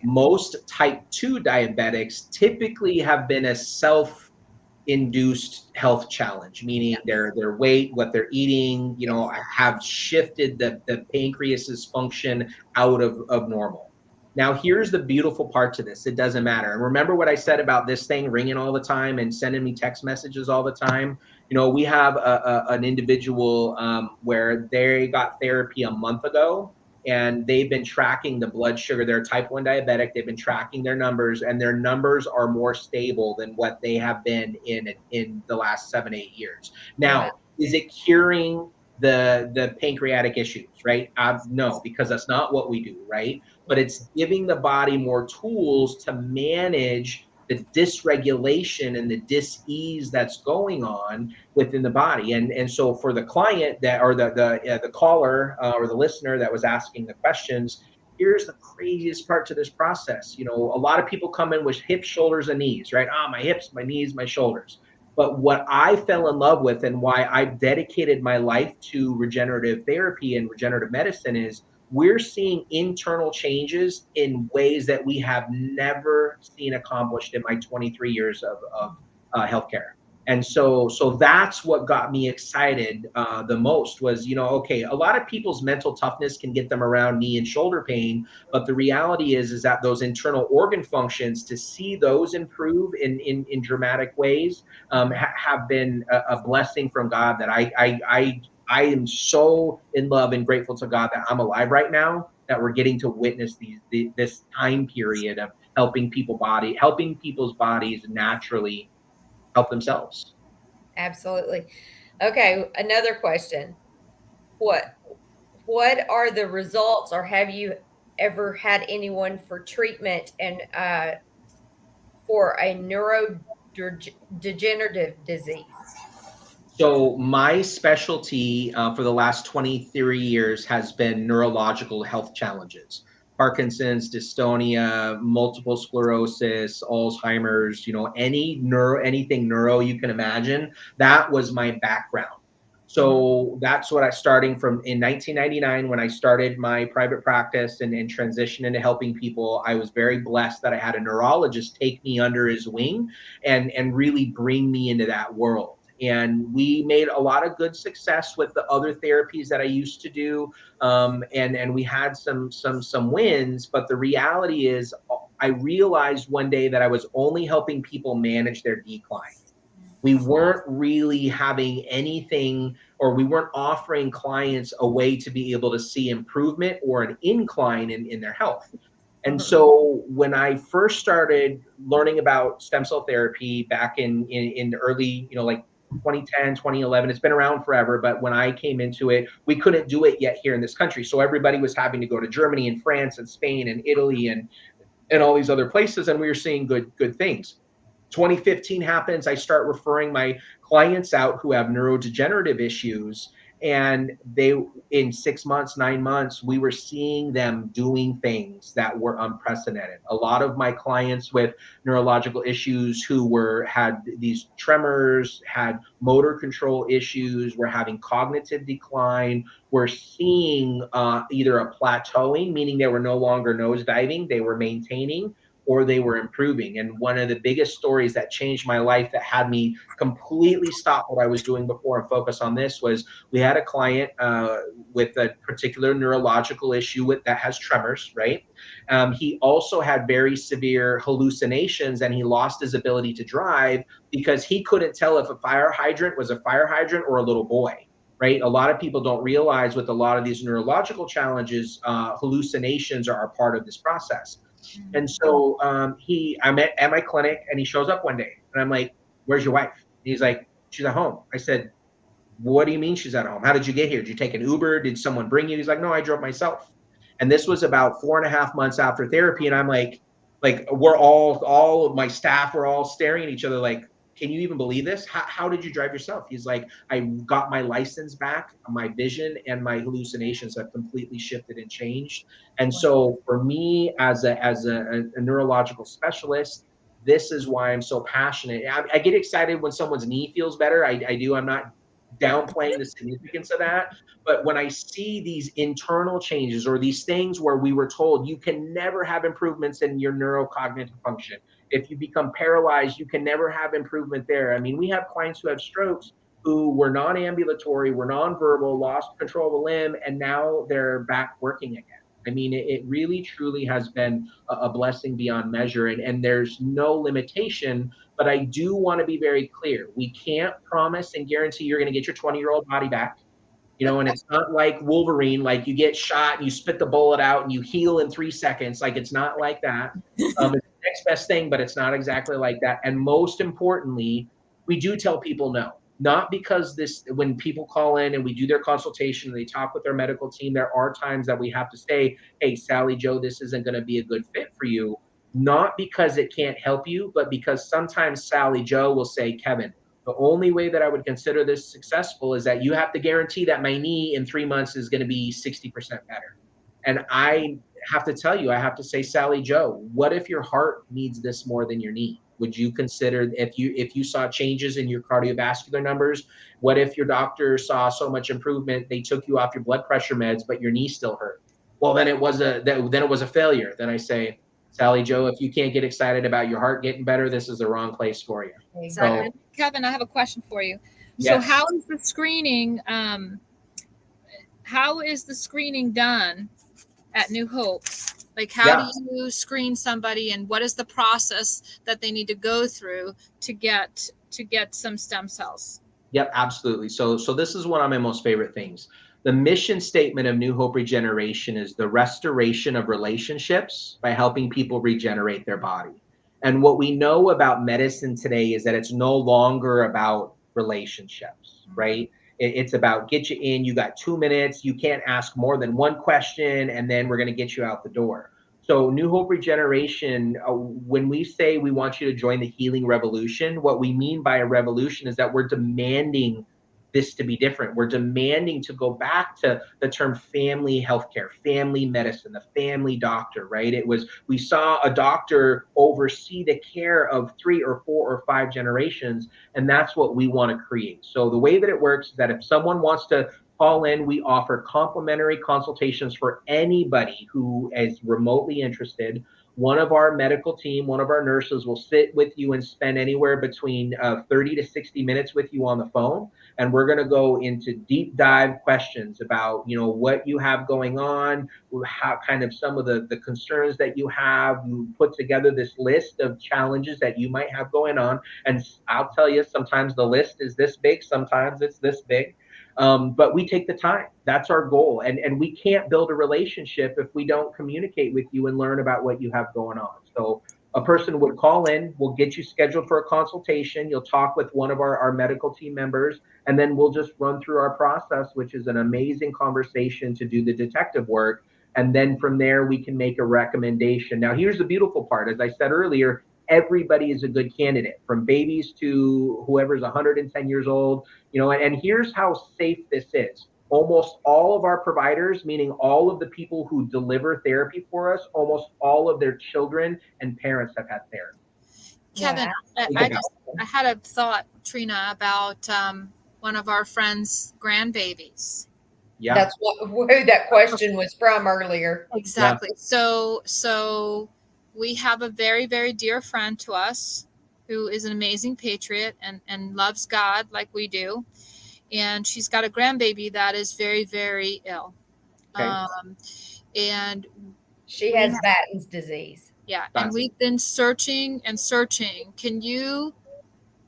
Most type 2 diabetics typically have been a self-induced health challenge, meaning their weight, what they're eating, Yes. have shifted the pancreas's function out of normal. Now, here's the beautiful part to this. It doesn't matter. And remember what I said about this thing ringing all the time and sending me text messages all the time? We have an individual where they got therapy a month ago and they've been tracking the blood sugar. They're type 1 diabetic. They've been tracking their numbers and their numbers are more stable than what they have been in the last 7, 8 years. Wow. Now, is it curing the pancreatic issues, right? No, because that's not what we do, right? But it's giving the body more tools to manage the dysregulation and the dis-ease that's going on within the body. And so for the client that or the caller or the listener that was asking the questions, here's the craziest part to this process. A lot of people come in with hips, shoulders, and knees, right? My hips, my knees, my shoulders. But what I fell in love with and why I've dedicated my life to regenerative therapy and regenerative medicine is we're seeing internal changes in ways that we have never seen accomplished in my 23 years of healthcare. And so that's what got me excited the most was, okay, a lot of people's mental toughness can get them around knee and shoulder pain, but the reality is that those internal organ functions, to see those improve in dramatic ways, have been a blessing from God that I am so in love and grateful to God that I'm alive right now, that we're getting to witness this time period of helping people's bodies naturally help themselves. Absolutely. Okay, another question. What what are the results, or have you ever had anyone for treatment and for a neurodegenerative disease? So my specialty for the last 23 years has been neurological health challenges. Parkinson's, dystonia, multiple sclerosis, Alzheimer's, anything neuro you can imagine. That was my background. So that's what I starting from in 1999 when I started my private practice and transitioned into helping people. I was very blessed that I had a neurologist take me under his wing and really bring me into that world. And we made a lot of good success with the other therapies that I used to do, and we had some wins. But the reality is, I realized one day that I was only helping people manage their decline. We weren't really having anything, or we weren't offering clients a way to be able to see improvement or an incline in their health. And Mhm. so when I first started learning about stem cell therapy back in the early, like 2010, 2011, it's been around forever. But when I came into it, we couldn't do it yet here in this country. So everybody was having to go to Germany and France and Spain and Italy and all these other places. And we were seeing good things. 2015 happens. I start referring my clients out who have neurodegenerative issues. And in 6 months, 9 months, we were seeing them doing things that were unprecedented. A lot of my clients with neurological issues who had these tremors, had motor control issues, were having cognitive decline, were seeing either a plateauing, meaning they were no longer nosediving, they were maintaining, or they were improving. And one of the biggest stories that changed my life, that had me completely stop what I was doing before and focus on this, was we had a client with a particular neurological issue that has tremors, right? He also had very severe hallucinations, and he lost his ability to drive because he couldn't tell if a fire hydrant was a fire hydrant or a little boy. Right? A lot of people don't realize with a lot of these neurological challenges, hallucinations are a part of this process. And so I'm at my clinic, and he shows up one day, and I'm like, "Where's your wife?" And he's like, "She's at home." I said, "What do you mean she's at home? How did you get here? Did you take an Uber? Did someone bring you?" He's like, "No, I drove myself." And this was about 4.5 months after therapy. And I'm like we're all of my staff were all staring at each other like, "Can you even believe this? How did you drive yourself?" He's like, "I got my license back. My vision and my hallucinations have completely shifted and changed." And so for me, as a neurological specialist, this is why I'm so passionate. I get excited when someone's knee feels better. I do. I'm not downplaying the significance of that. But when I see these internal changes, or these things where we were told you can never have improvements in your neurocognitive function. If you become paralyzed, you can never have improvement there. I mean, we have clients who have strokes who were non-ambulatory, were non-verbal, lost control of a limb, and now they're back working again. I mean, it really, truly has been a blessing beyond measure. And there's no limitation, but I do want to be very clear. We can't promise and guarantee you're going to get your 20-year-old body back. And it's not like Wolverine, like you get shot and you spit the bullet out and you heal in 3 seconds. Like, it's not like that. It's the next best thing, but it's not exactly like that. And most importantly, we do tell people no. Not because when people call in and we do their consultation and they talk with their medical team, there are times that we have to say, "Hey, Sally Joe, this isn't going to be a good fit for you." Not because it can't help you, but because sometimes Sally Joe will say, "Kevin, the only way that I would consider this successful is that you have to guarantee that my knee in 3 months is going to be 60% better." And I have to tell you, I have to say, "Sally Joe, what if your heart needs this more than your knee? Would you consider, if you saw changes in your cardiovascular numbers, what if your doctor saw so much improvement, they took you off your blood pressure meds, but your knee still hurt?" Well, then it was a failure. Then I say, "Sally Joe, if you can't get excited about your heart getting better, this is the wrong place for you." Exactly. So, Kevin, I have a question for you. So yes. how is the screening done at New Hope? Like, how Yeah. do you screen somebody, and what is the process that they need to go through to get some stem cells? Yep, absolutely. So this is one of my most favorite things. The mission statement of New Hope Regeneration is the restoration of relationships by helping people regenerate their body. And what we know about medicine today is that it's no longer about relationships, right? It's about get you in, you got 2 minutes, you can't ask more than one question, and then we're going to get you out the door. So, New Hope Regeneration, when we say we want you to join the healing revolution, what we mean by a revolution is that we're demanding this to be different. We're demanding to go back to the term family healthcare, family medicine, the family doctor, right? We saw a doctor oversee the care of 3 or 4 or 5 generations, and that's what we want to create. So the way that it works is that if someone wants to call in, we offer complimentary consultations for anybody who is remotely interested. One of our medical team, one of our nurses will sit with you and spend anywhere between 30 to 60 minutes with you on the phone. And we're going to go into deep dive questions about, what you have going on, how kind of some of the concerns that you have. You put together this list of challenges that you might have going on. And I'll tell you, sometimes the list is this big, sometimes it's this big. But we take the time. That's our goal. And we can't build a relationship if we don't communicate with you and learn about what you have going on. So a person would call in, we'll get you scheduled for a consultation. You'll talk with one of our medical team members, and then we'll just run through our process, which is an amazing conversation to do the detective work. And then from there, we can make a recommendation. Now, here's the beautiful part. As I said earlier, everybody is a good candidate, from babies to whoever's 110 years old. And here's how safe this is. Almost all of our providers, meaning all of the people who deliver therapy for us, almost all of their children and parents have had therapy. Kevin, Yeah. I had a thought, Trina, about one of our friends' grandbabies. Yeah. That's who that question was from earlier. Exactly. Yeah. So we have a very, very dear friend to us who is an amazing patriot and loves God like we do. And she's got a grandbaby that is very, very ill. Okay. And She we has Batten's disease. Yeah, and Gotcha. we've been searching and searching. Can you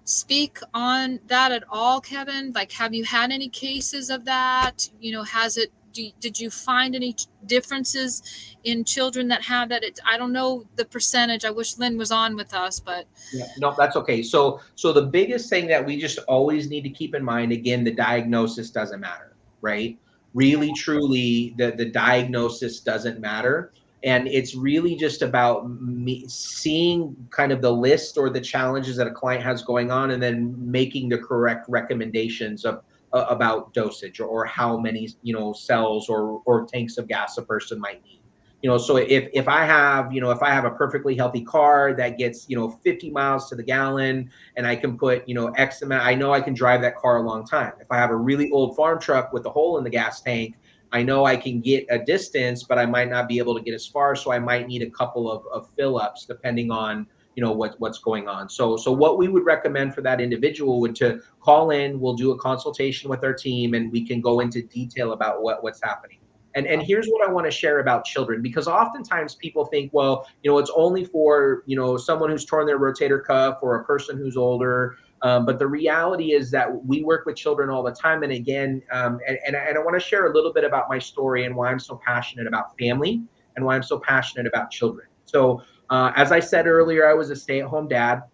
speak on that at all, Kevin? Like, have you had any cases of that? Did you find any differences in children that have that? I don't know the percentage. I wish Lynn was on with us, but Yeah, no, that's okay. So the biggest thing that we just always need to keep in mind, again, the diagnosis doesn't matter, right? Really, truly, the diagnosis doesn't matter. And it's really just about me seeing kind of the list or the challenges that a client has going on, and then making the correct recommendations of about dosage, or how many cells or tanks of gas a person might need. So if I have a perfectly healthy car that gets 50 miles to the gallon, and I can put X amount, I know I can drive that car a long time. If I have a really old farm truck with a hole in the gas tank, I know I can get a distance, but I might not be able to get as far. So I might need a couple of fill ups depending on what's going on. So what we would recommend for that individual would to call in. We'll do a consultation with our team, and we can go into detail about what's happening. And here's what I want to share about children, because oftentimes people think, well, it's only for someone who's torn their rotator cuff or a person who's older. But the reality is that we work with children all the time. And again, and I want to share a little bit about my story and why I'm so passionate about family and why I'm so passionate about children. So as I said earlier, I was a stay-at-home dad.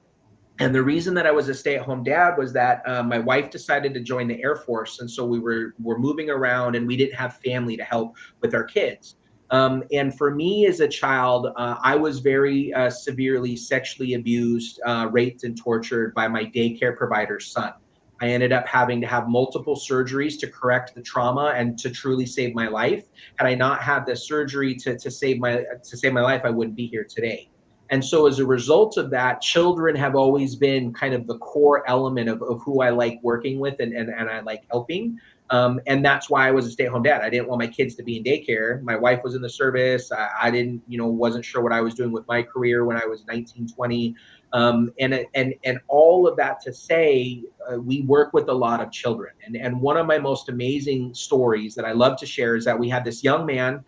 And the reason that I was a stay-at-home dad was that my wife decided to join the Air Force, and so we were moving around, and we didn't have family to help with our kids. And for me as a child, I was very severely sexually abused, raped, and tortured by my daycare provider's son. I ended up having to have multiple surgeries to correct the trauma and to truly save my life. Had I not had the surgery to save my life, I wouldn't be here today. And so as a result of that, children have always been kind of the core element of who I like working with and I like helping. And that's why I was a stay-at-home dad. I didn't want my kids to be in daycare. My wife was in the service. I didn't, wasn't sure what I was doing with my career when I was 19, 20. And all of that to say, we work with a lot of children. And one of my most amazing stories that I love to share is that we had this young man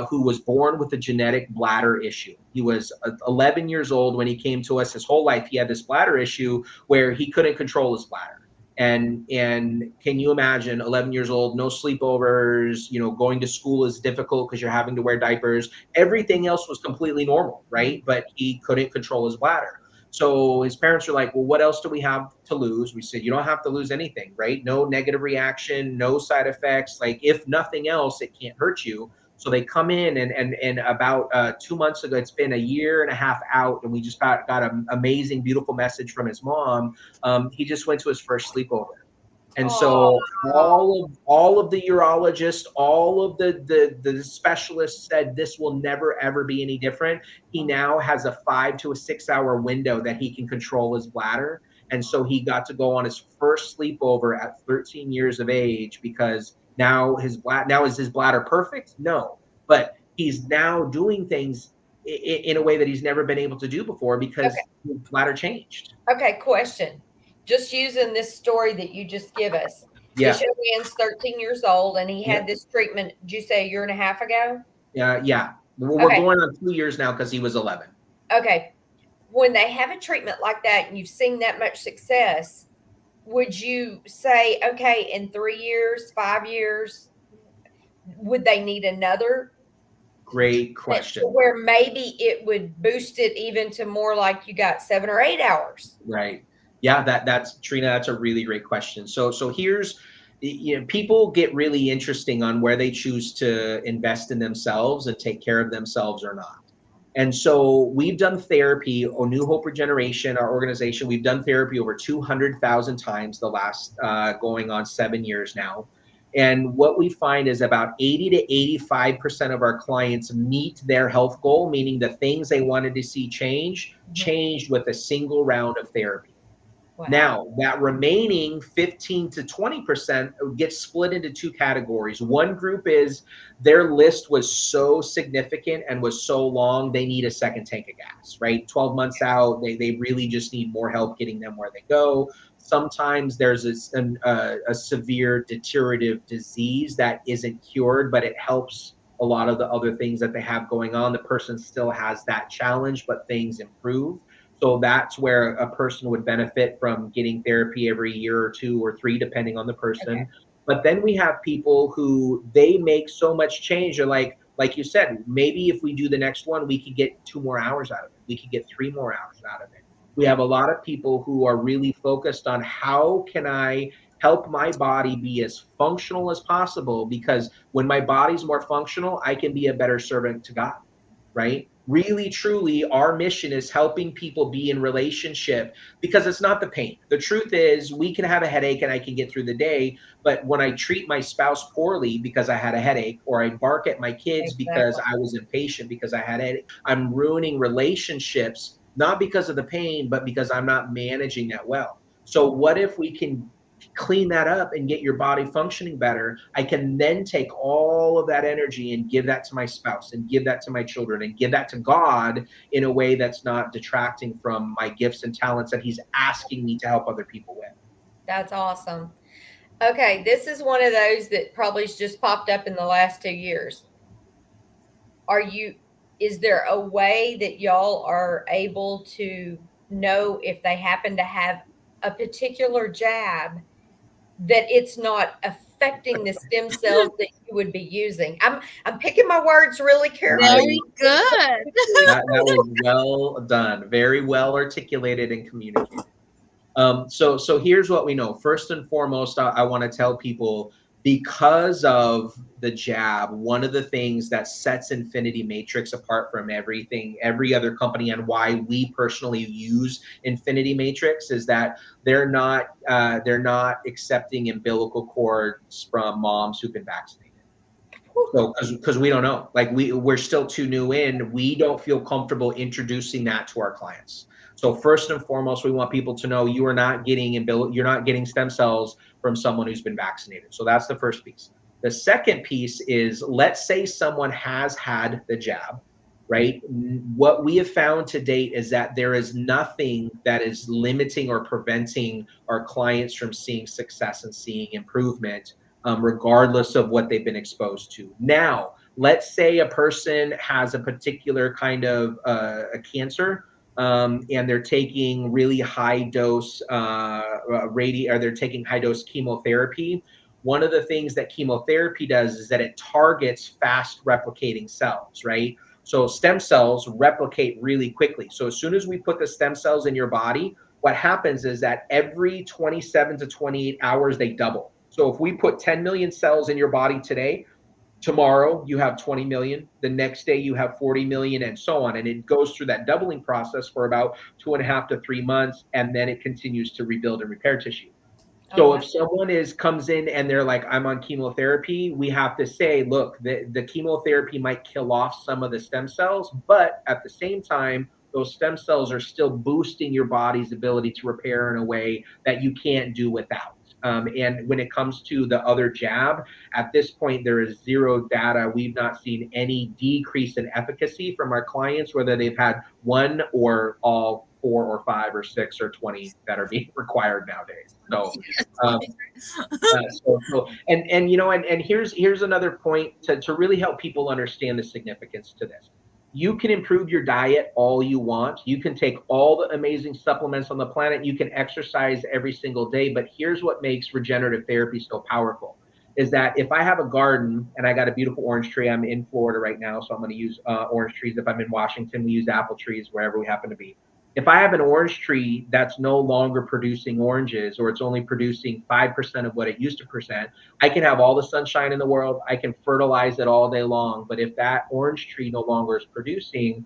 who was born with a genetic bladder issue. He was 11 years old when he came to us. His whole life, he had this bladder issue where he couldn't control his bladder. And can you imagine, 11 years old, no sleepovers, going to school is difficult because you're having to wear diapers. Everything else was completely normal, right? But he couldn't control his bladder. So his parents are like, well, what else do we have to lose? We said, you don't have to lose anything, right? No negative reaction, no side effects. Like, if nothing else, it can't hurt you. So they come in, and about 2 months ago, it's been a year and a half out, and we just got an amazing, beautiful message from his mom. He just went to his first sleepover. And so all of the urologists, all of the specialists said this will never, ever be any different. He now has a 5 to 6 hour window that he can control his bladder. And so he got to go on his first sleepover at 13 years of age, because now is his bladder perfect? No, but he's now doing things in a way that he's never been able to do before because his bladder changed. Okay, question. Just using this story that you just give us. Yeah. This young man's 13 years old, and he had this treatment, did you say a year and a half ago? Yeah. We're going on 2 years now because he was 11. Okay. When they have a treatment like that and you've seen that much success, would you say, okay, in 3 years, 5 years, would they need another? Great question. Where maybe it would boost it even to more like you got 7 or 8 hours. Right. Yeah, that's Trina, that's a really great question. So here's, people get really interesting on where they choose to invest in themselves and take care of themselves or not. And so we've done therapy, New Hope Regeneration, our organization, we've done therapy over 200,000 times the last going on 7 years now. And what we find is about 80 to 85% of our clients meet their health goal, meaning the things they wanted to see changed with a single round of therapy. Wow. Now, that remaining 15 to 20% gets split into two categories. One group is their list was so significant and was so long, they need a second tank of gas, right? 12 months out, they really just need more help getting them where they go. Sometimes there's a severe deteriorative disease that isn't cured, but it helps a lot of the other things that they have going on. The person still has that challenge, but things improve. So that's where a person would benefit from getting therapy every year or 2 or 3, depending on the Okay. person. But then we have people who they make so much change. They're like you said, maybe if we do the next one, we could get 2 more hours out of it. We could get 3 more hours out of it. We have a lot of people who are really focused on how can I help my body be as functional as possible, because when my body's more functional, I can be a better servant to God, right? Really, truly, our mission is helping people be in relationship, because it's not the pain. The truth is, we can have a headache and I can get through the day. But when I treat my spouse poorly because I had a headache, or I bark at my kids because Exactly. I was impatient because I had a headache, I'm ruining relationships, not because of the pain, but because I'm not managing that well. So, what if we can clean that up and get your body functioning better? I can then take all of that energy and give that to my spouse and give that to my children and give that to God in a way that's not detracting from my gifts and talents that He's asking me to help other people with. That's awesome. Okay, this is one of those that probably's just popped up in the last 2 years. Are you, is there a way that y'all are able to know if they happen to have a particular jab that it's not affecting the stem cells that you would be using? I'm picking my words really carefully. Very Nice. good. That was well done, very well articulated and communicated. So here's what we know. First and foremost, I want to tell people, because of the jab, one of the things that sets Infinity Matrix apart from everything, every other company, and why we personally use Infinity Matrix, is that they're not accepting umbilical cords from moms who've been vaccinated. So, because we don't know, like we're still too new in, we don't feel comfortable introducing that to our clients. So first and foremost, we want people to know you are not getting you're not getting stem cells from someone who's been vaccinated. So that's the first piece. The second piece is, let's say someone has had the jab, right? What we have found to date is that there is nothing that is limiting or preventing our clients from seeing success and seeing improvement, regardless of what they've been exposed to. Now, let's say a person has a particular kind of a cancer, and they're taking really high dose or they're taking high dose chemotherapy. One of the things that chemotherapy does is that it targets fast replicating cells, right? So stem cells replicate really quickly. So as soon as we put the stem cells in your body, what happens is that every 27 to 28 hours, they double. So if we put 10 million cells in your body today, tomorrow you have 20 million, the next day you have 40 million, and so on. And it goes through that doubling process for about 2.5 to 3 months, and then it continues to rebuild and repair tissue. Oh, So wow. if someone comes in and they're like, I'm on chemotherapy, we have to say, look, the chemotherapy might kill off some of the stem cells, but at the same time, those stem cells are still boosting your body's ability to repair in a way that you can't do without. And when it comes to the other jab, at this point, there is zero data. We've not seen any decrease in efficacy from our clients, whether they've had one or all 4 or 5 or 6 or 20 that are being required nowadays. So um, and here's another point to really help people understand the significance to this. You can improve your diet all you want. You can take all the amazing supplements on the planet. You can exercise every single day. But here's what makes regenerative therapy so powerful, is that if I have a garden and I got a beautiful orange tree, I'm in Florida right now, so I'm going to use orange trees. If I'm in Washington, we use apple trees wherever we happen to be. If I have an orange tree that's no longer producing oranges, or it's only producing 5% of what it used to present, I can have all the sunshine in the world. I can fertilize it all day long. But if that orange tree no longer is producing,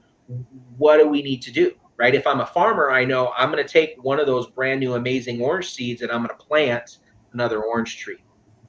what do we need to do, right? If I'm a farmer, I know I'm going to take one of those brand new amazing orange seeds and I'm going to plant another orange tree.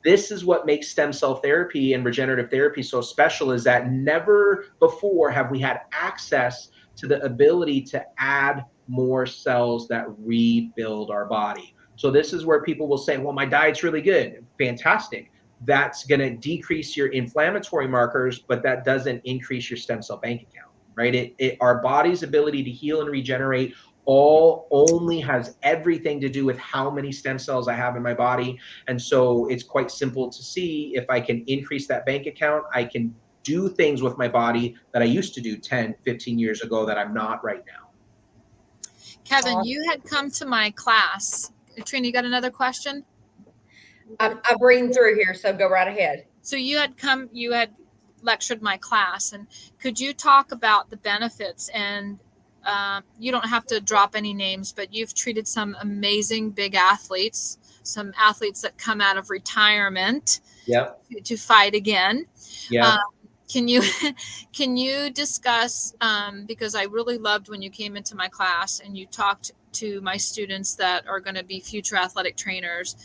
This is what makes stem cell therapy and regenerative therapy so special, is that never before have we had access to the ability to add more cells that rebuild our body. So this is where people will say, well, my diet's really good. Fantastic. That's going to decrease your inflammatory markers, but that doesn't increase your stem cell bank account, right? Our body's ability to heal and regenerate all only has everything to do with how many stem cells I have in my body. And so it's quite simple to see, if I can increase that bank account, I can do things with my body that I used to do 10, 15 years ago that I'm not right now. Kevin, you had come to my class. Trina, you got another question? I'm reading through here, so go right ahead. So you had lectured my class, and could you talk about the benefits? And you don't have to drop any names, but you've treated some amazing big athletes, some athletes that come out of retirement Yep. to fight again. Yeah. Can you discuss, because I really loved when you came into my class and you talked to my students that are going to be future athletic trainers,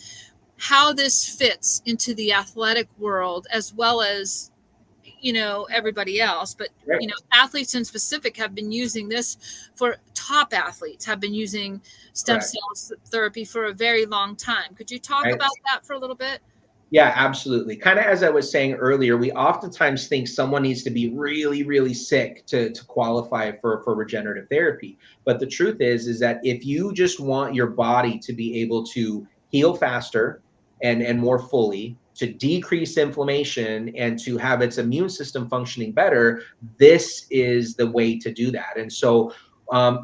how this fits into the athletic world, as well as, everybody else. But, Right. Athletes in specific have been using this, for top athletes have been using stem Correct. cell therapy for a very long time. Could you talk Right. about that for a little bit? Yeah, absolutely. Kind of as I was saying earlier, we oftentimes think someone needs to be really, really sick to qualify for regenerative therapy. But the truth is that if you just want your body to be able to heal faster and more fully, to decrease inflammation and to have its immune system functioning better, this is the way to do that. And so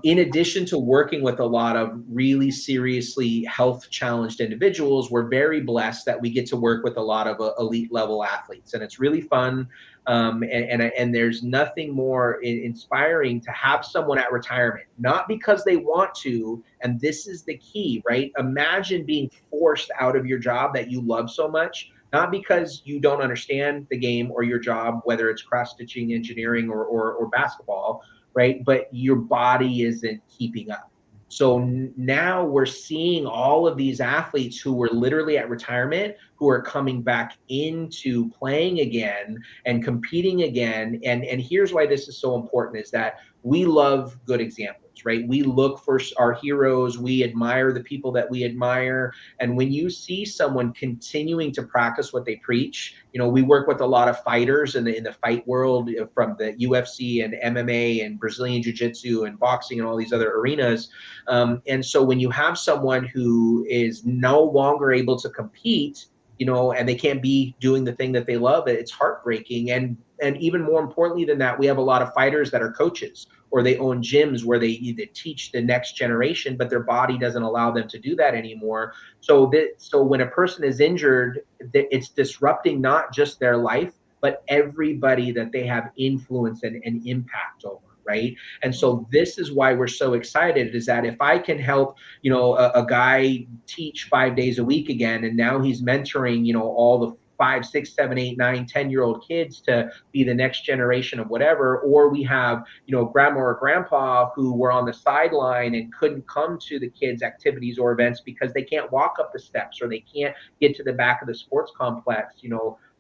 in addition to working with a lot of really seriously health challenged individuals, we're very blessed that we get to work with a lot of elite level athletes, and it's really fun. And there's nothing more inspiring to have someone at retirement, not because they want to. And this is the key, right? Imagine being forced out of your job that you love so much, not because you don't understand the game or your job, whether it's cross stitching, engineering, or basketball, right? But your body isn't keeping up. So now we're seeing all of these athletes who were literally at retirement, who are coming back into playing again and competing again. And here's why this is so important, is that we love good examples, right? We look for our heroes. We admire the people that we admire. And when you see someone continuing to practice what they preach, we work with a lot of fighters in the fight world, from the UFC and MMA and Brazilian Jiu-Jitsu and boxing and all these other arenas. And so when you have someone who is no longer able to compete, and they can't be doing the thing that they love, it's heartbreaking. And even more importantly than that, we have a lot of fighters that are coaches, or they own gyms where they either teach the next generation, but their body doesn't allow them to do that anymore. So when a person is injured, it's disrupting not just their life, but everybody that they have influence and impact over, right? And so this is why we're so excited, is that if I can help, a guy teach 5 days a week again, and now he's mentoring, all the 5, 6, 7, 8, 9, 10-year-old kids to be the next generation of whatever. Or we have, grandma or grandpa who were on the sideline and couldn't come to the kids' activities or events because they can't walk up the steps, or they can't get to the back of the sports complex.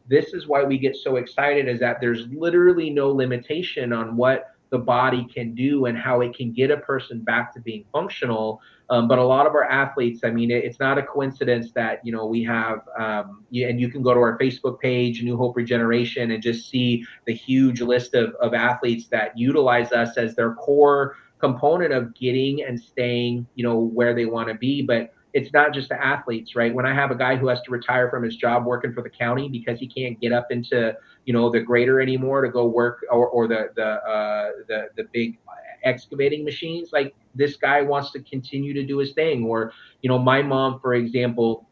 This is why we get so excited, is that there's literally no limitation on what the body can do and how it can get a person back to being functional. But a lot of our athletes, it's not a coincidence that, we have, and you can go to our Facebook page, New Hope Regeneration, and just see the huge list of athletes that utilize us as their core component of getting and staying, where they want to be. But it's not just the athletes, right? When I have a guy who has to retire from his job working for the county because he can't get up into, the grader anymore to go work, or the big excavating machines, like, this guy wants to continue to do his thing. Or, my mom, for example,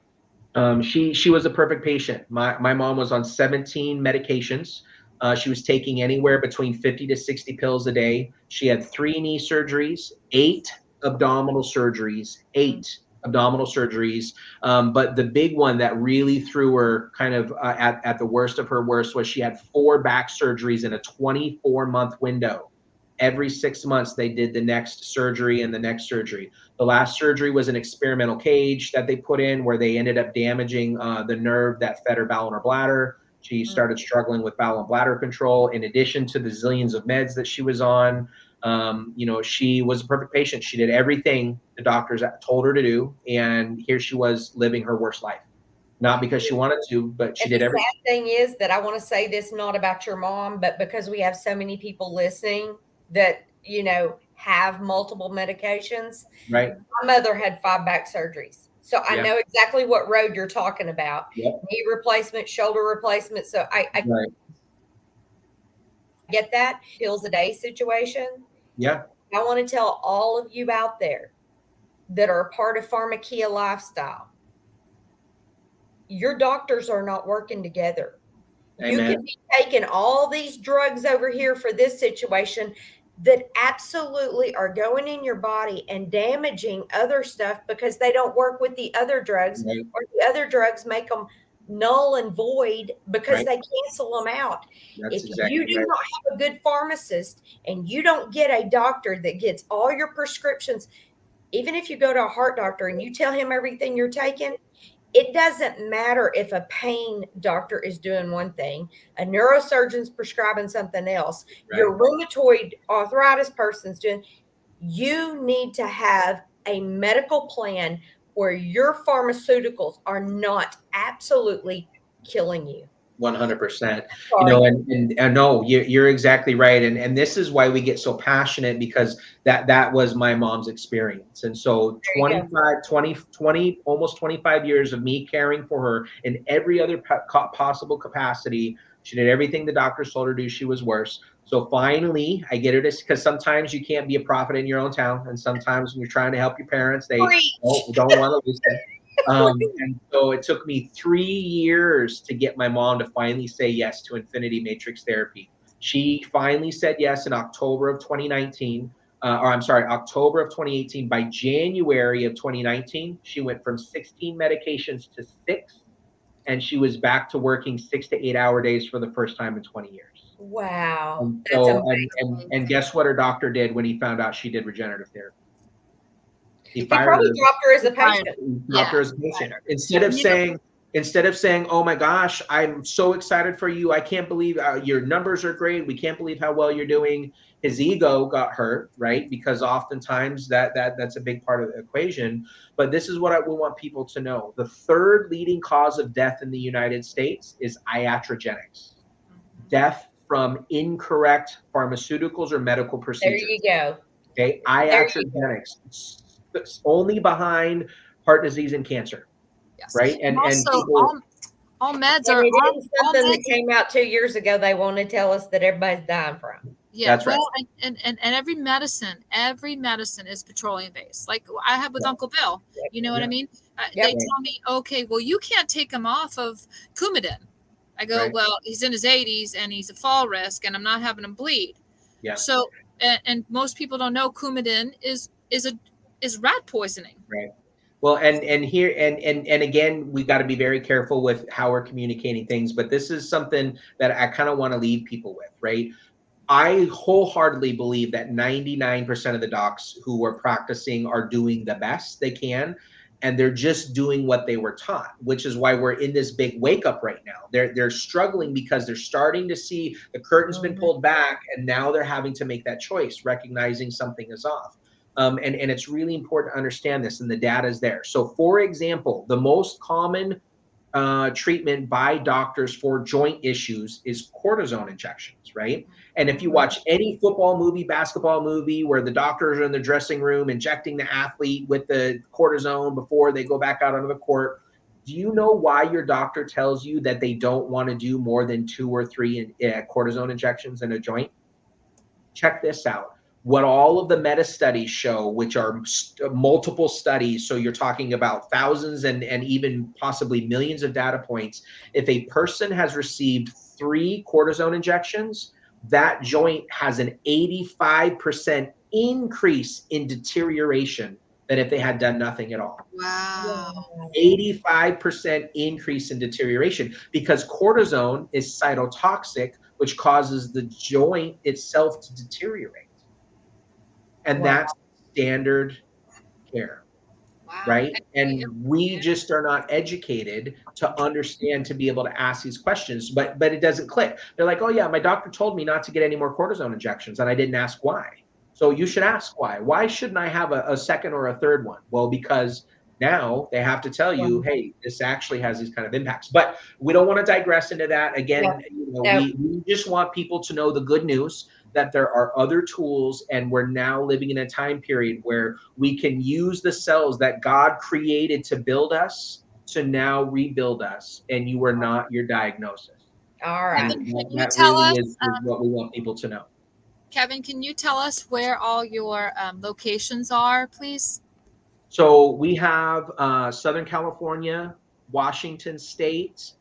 she was a perfect patient. My mom was on 17 medications. She was taking anywhere between 50 to 60 pills a day. She had 3 knee surgeries, 8 abdominal surgeries, 8 abdominal surgeries. But the big one that really threw her kind of at the worst of her worst was she had 4 back surgeries in a 24-month window. Every 6 months, they did the next surgery and the next surgery. The last surgery was an experimental cage that they put in where they ended up damaging the nerve that fed her bowel and her bladder. She started struggling with bowel and bladder control, in addition to the zillions of meds that she was on. She was a perfect patient. She did everything the doctors told her to do, and here she was living her worst life. Not because she wanted to, but she And did the everything. sad thing is that I want to say this not about your mom, but because we have so many people listening that, have multiple medications. Right? My mother had 5 back surgeries. So I Yeah. know exactly what road you're talking about. Yep. Knee replacement, shoulder replacement. So I Right. get that. Pills a day situation. Yeah. I want to tell all of you out there that are a part of pharmakia lifestyle, your doctors are not working together. You Amen. can be taking all these drugs over here for this situation that absolutely are going in your body and damaging other stuff because they don't work with the other drugs, Right. or the other drugs make them null and void because Right. they cancel them out. That's If exactly you do right. not have a good pharmacist and you don't get a doctor that gets all your prescriptions, even if you go to a heart doctor and you tell him everything you're taking, it doesn't matter if a pain doctor is doing one thing, a neurosurgeon's prescribing something else, Right. your rheumatoid arthritis person's doing. You need to have a medical plan where your pharmaceuticals are not absolutely killing you. 100%. Sorry. And no, you're exactly right. And this is why we get so passionate, because that was my mom's experience. And so There you go. 20, almost 25 years of me caring for her in every other possible capacity. She did everything the doctors told her to do. She was worse. So finally, I get her to, because sometimes you can't be a prophet in your own town. And sometimes when you're trying to help your parents, they Preach. don't want to listen. And so it took me 3 years to get my mom to finally say yes to Infinity Matrix Therapy. She finally said yes in October of 2019, or I'm sorry, October of 2018. By January of 2019, she went from 16 medications to 6, and she was back to working 6 to 8 hour days for the first time in 20 years. Wow. And That's so, amazing. and guess what her doctor did when he found out she did regenerative therapy? He He fired probably her. dropped her as a Fired. patient. Dropped her Yeah. as a patient. Fired. Instead of saying, "Oh my gosh, I'm so excited for you. I can't believe your numbers are great. We can't believe how well you're doing." His ego got hurt, right? Because oftentimes that's a big part of the equation. But this is what we want people to know: the third leading cause of death in the United States is iatrogenics, death from incorrect pharmaceuticals or medical There procedures. you go. Okay, There you go. iatrogenics, it's only behind heart disease and cancer, Yes. right? And And also, people, all meds And are it isn't all something that meds. came out 2 years ago they want to tell us that everybody's dying from. Yeah, that's right. well, and every medicine is petroleum based. Like I have with Yeah. Uncle Bill. You know what I Yeah. mean? Yep. They tell me, okay, well, you can't take him off of Coumadin. I go, Right. well, he's in his 80s and he's a fall risk, and I'm not having him bleed. Yeah. So, and most people don't know Coumadin is rat poisoning. Right. Well, and here and again, we got to be very careful with how we're communicating things, but this is something that I kind of want to leave people with, right? I wholeheartedly believe that 99% of the docs who are practicing are doing the best they can, and they're just doing what they were taught, which is why we're in this big wake up right now. They're struggling because they're starting to see the curtain's been pulled back, and now they're having to make that choice, recognizing something is off. And it's really important to understand this, and the data is there. So, for example, the most common treatment by doctors for joint issues is cortisone injections, right? And if you watch any football movie, basketball movie, where the doctors are in the dressing room injecting the athlete with the cortisone before they go back out onto the court, do you know why your doctor tells you that they don't want to do more than 2 or 3 cortisone injections in a joint? Check this out. What all of the meta studies show, which are multiple studies, so you're talking about thousands and even possibly millions of data points. If a person has received 3 cortisone injections, that joint has an 85% increase in deterioration than if they had done nothing at all. Wow. 85% increase in deterioration, because cortisone is cytotoxic, which causes the joint itself to deteriorate. And Wow. that's standard care. Wow. Right? And we just are not educated to understand, to be able to ask these questions, but it doesn't click. They're like, oh yeah, my doctor told me not to get any more cortisone injections, and I didn't ask why. So you should ask why. Why shouldn't I have a second or a third one? Well, because now they have to tell you, hey, this actually has these kind of impacts. But we don't want to digress into that. Again, we just want people to know the good news, that there are other tools, and we're now living in a time period where we can use the cells that God created to build us to now rebuild us, and you are not your diagnosis. All right. Kevin, can you That tell really us, is what we want people to know. Kevin, can you tell us where all your locations are, please? So we have Southern California, Washington State,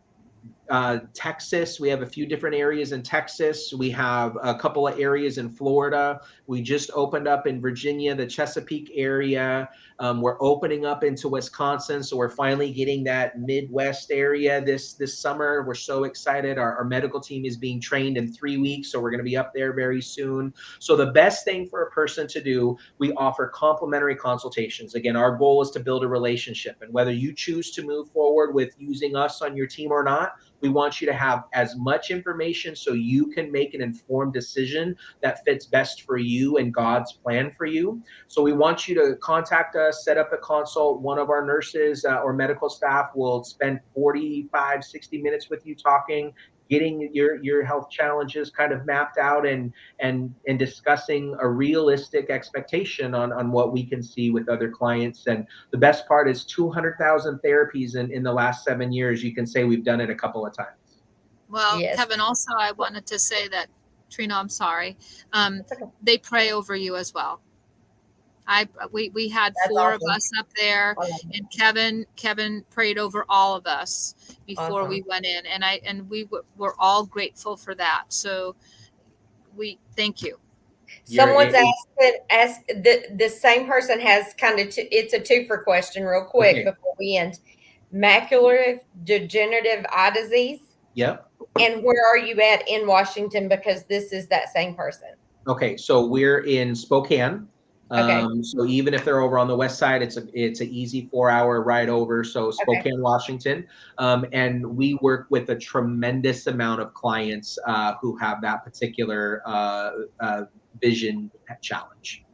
Texas. We have a few different areas in Texas. We have a couple of areas in Florida. We just opened up in Virginia, the Chesapeake area. We're opening up into Wisconsin, so we're finally getting that Midwest area this summer. We're so excited. Our medical team is being trained in 3 weeks, so we're going to be up there very soon. So the best thing for a person to do, we offer complimentary consultations. Again, our goal is to build a relationship, and whether you choose to move forward with using us on your team or not, we want you to have as much information so you can make an informed decision that fits best for you and God's plan for you. So we want you to contact us, set up a consult. One of our nurses or medical staff will spend 45, 60 minutes with you talking, getting your health challenges kind of mapped out, and discussing a realistic expectation on what we can see with other clients. And the best part is 200,000 therapies in the last 7 years. You can say we've done it a couple of times. Well, Yes. Kevin, also I wanted to say that, Trina, I'm sorry. Okay. They pray over you as well. We had That's 4 of awesome. us up there, I love it. and Kevin prayed over all of us before Awesome. we went in, and we were all grateful for that. So we thank you. Someone's asked the same person has kind of it's a two-for question real quick before we end. Macular degenerative eye disease. Yep. And where are you at in Washington? Because this is that same person. Okay, so we're in Spokane. Okay. So even if they're over on the west side, it's an easy 4-hour ride over. So Spokane, Washington, and we work with a tremendous amount of clients who have that particular vision challenge.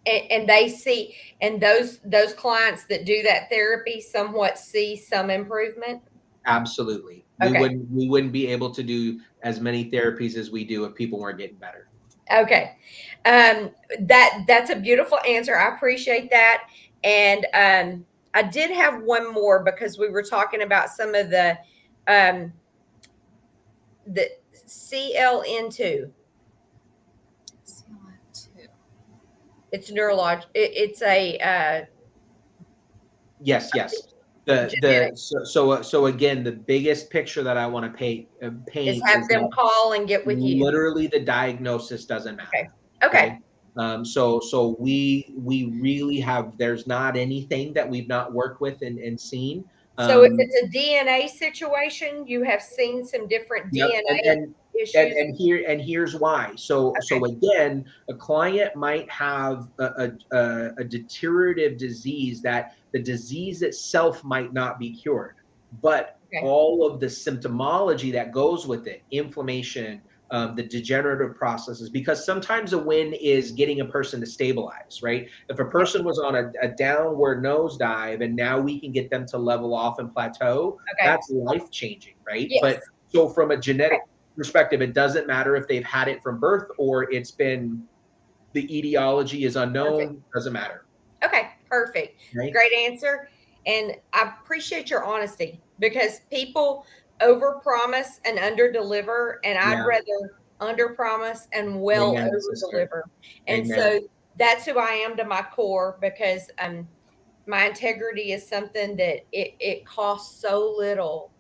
And they see, and those clients that do that therapy somewhat see some improvement. Absolutely, Okay. we wouldn't be able to do as many therapies as we do if people weren't getting better. Okay. That's a beautiful answer. I appreciate that. And I did have one more because we were talking about some of the CLN2. It's neurological. It's a Yes. So again, the biggest picture that I want to paint is have is them that call and get with you. literally the diagnosis doesn't matter. Okay. So we really have, there's not anything that we've not worked with and seen. So if it's a DNA situation, you have seen some different Yep. DNA issues. And here's why. So again, a client might have a deteriorative disease that the disease itself might not be cured, but all of the symptomology that goes with it, inflammation, the degenerative processes, because sometimes a win is getting a person to stabilize, right? If a person was on a downward nosedive and now we can get them to level off and plateau, that's life changing, right? Yes. But so from a genetic perspective, it doesn't matter if they've had it from birth or it's been, the etiology is unknown, doesn't matter. Okay, perfect. Right? Great answer. And I appreciate your honesty because people overpromise and underdeliver, and I'd rather underpromise and well overdeliver. And so that's who I am to my core, because my integrity is something that it costs so little,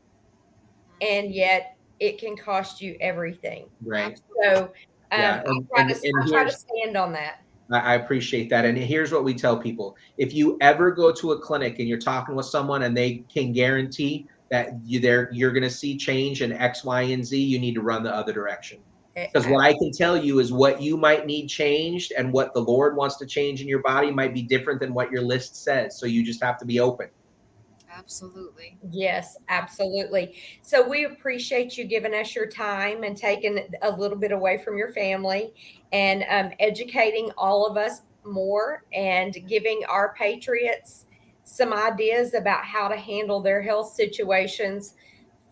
and yet it can cost you everything. Right. So I try to stand on that. I appreciate that. And here's what we tell people. If you ever go to a clinic and you're talking with someone and they can guarantee that you're going to see change in X, Y, and Z, you need to run the other direction. Because what I can tell you is what you might need changed and what the Lord wants to change in your body might be different than what your list says. So you just have to be open. Absolutely. Yes, absolutely. So we appreciate you giving us your time and taking a little bit away from your family and educating all of us more and giving our patriots some ideas about how to handle their health situations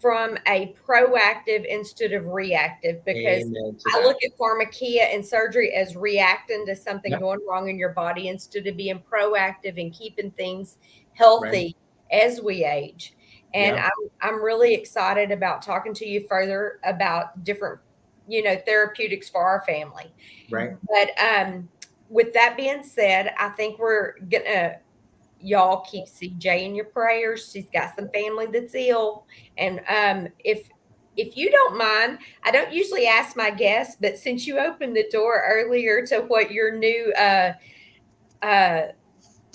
from a proactive instead of reactive, because Amen to I that. look at pharmakia and surgery as reacting to something Yep. going wrong in your body instead of being proactive and keeping things Right. healthy as we age. And Yeah. I'm really excited about talking to you further about different, therapeutics for our family. Right. But with that being said, I think we're gonna y'all keep CJ in your prayers. She's got some family that's ill. And if you don't mind, I don't usually ask my guests, but since you opened the door earlier to what uh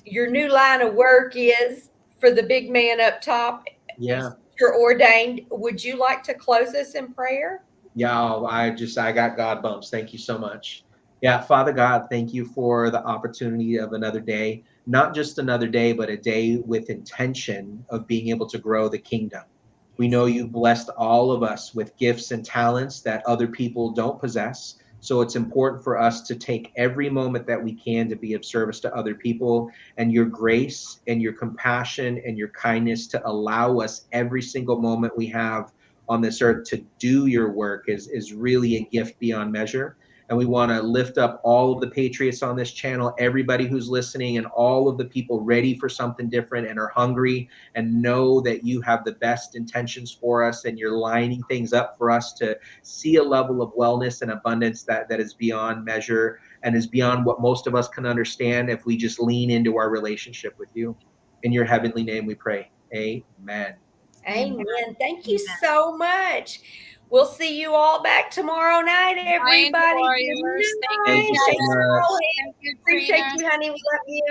your new line of work is for the big man up top, Yeah. you're ordained, would you like to close us in prayer? Yeah, I got God bumps. Thank you so much. Yeah, Father God, thank you for the opportunity of another day, not just another day, but a day with intention of being able to grow the kingdom. We know you blessed all of us with gifts and talents that other people don't possess. So it's important for us to take every moment that we can to be of service to other people, and your grace and your compassion and your kindness to allow us every single moment we have on this earth to do your work is really a gift beyond measure. And we want to lift up all of the patriots on this channel, everybody who's listening, and all of the people ready for something different and are hungry and know that you have the best intentions for us and you're lining things up for us to see a level of wellness and abundance that is beyond measure and is beyond what most of us can understand if we just lean into our relationship with you. In your heavenly name we pray. Amen. Amen. Amen. Thank you Amen. so much. We'll see you all back tomorrow night, Mind everybody. Good warriors. Thank you, Thank night. you so Thanks, guys. much. Colleen. Thank you, Appreciate Trina. you, honey. We love you.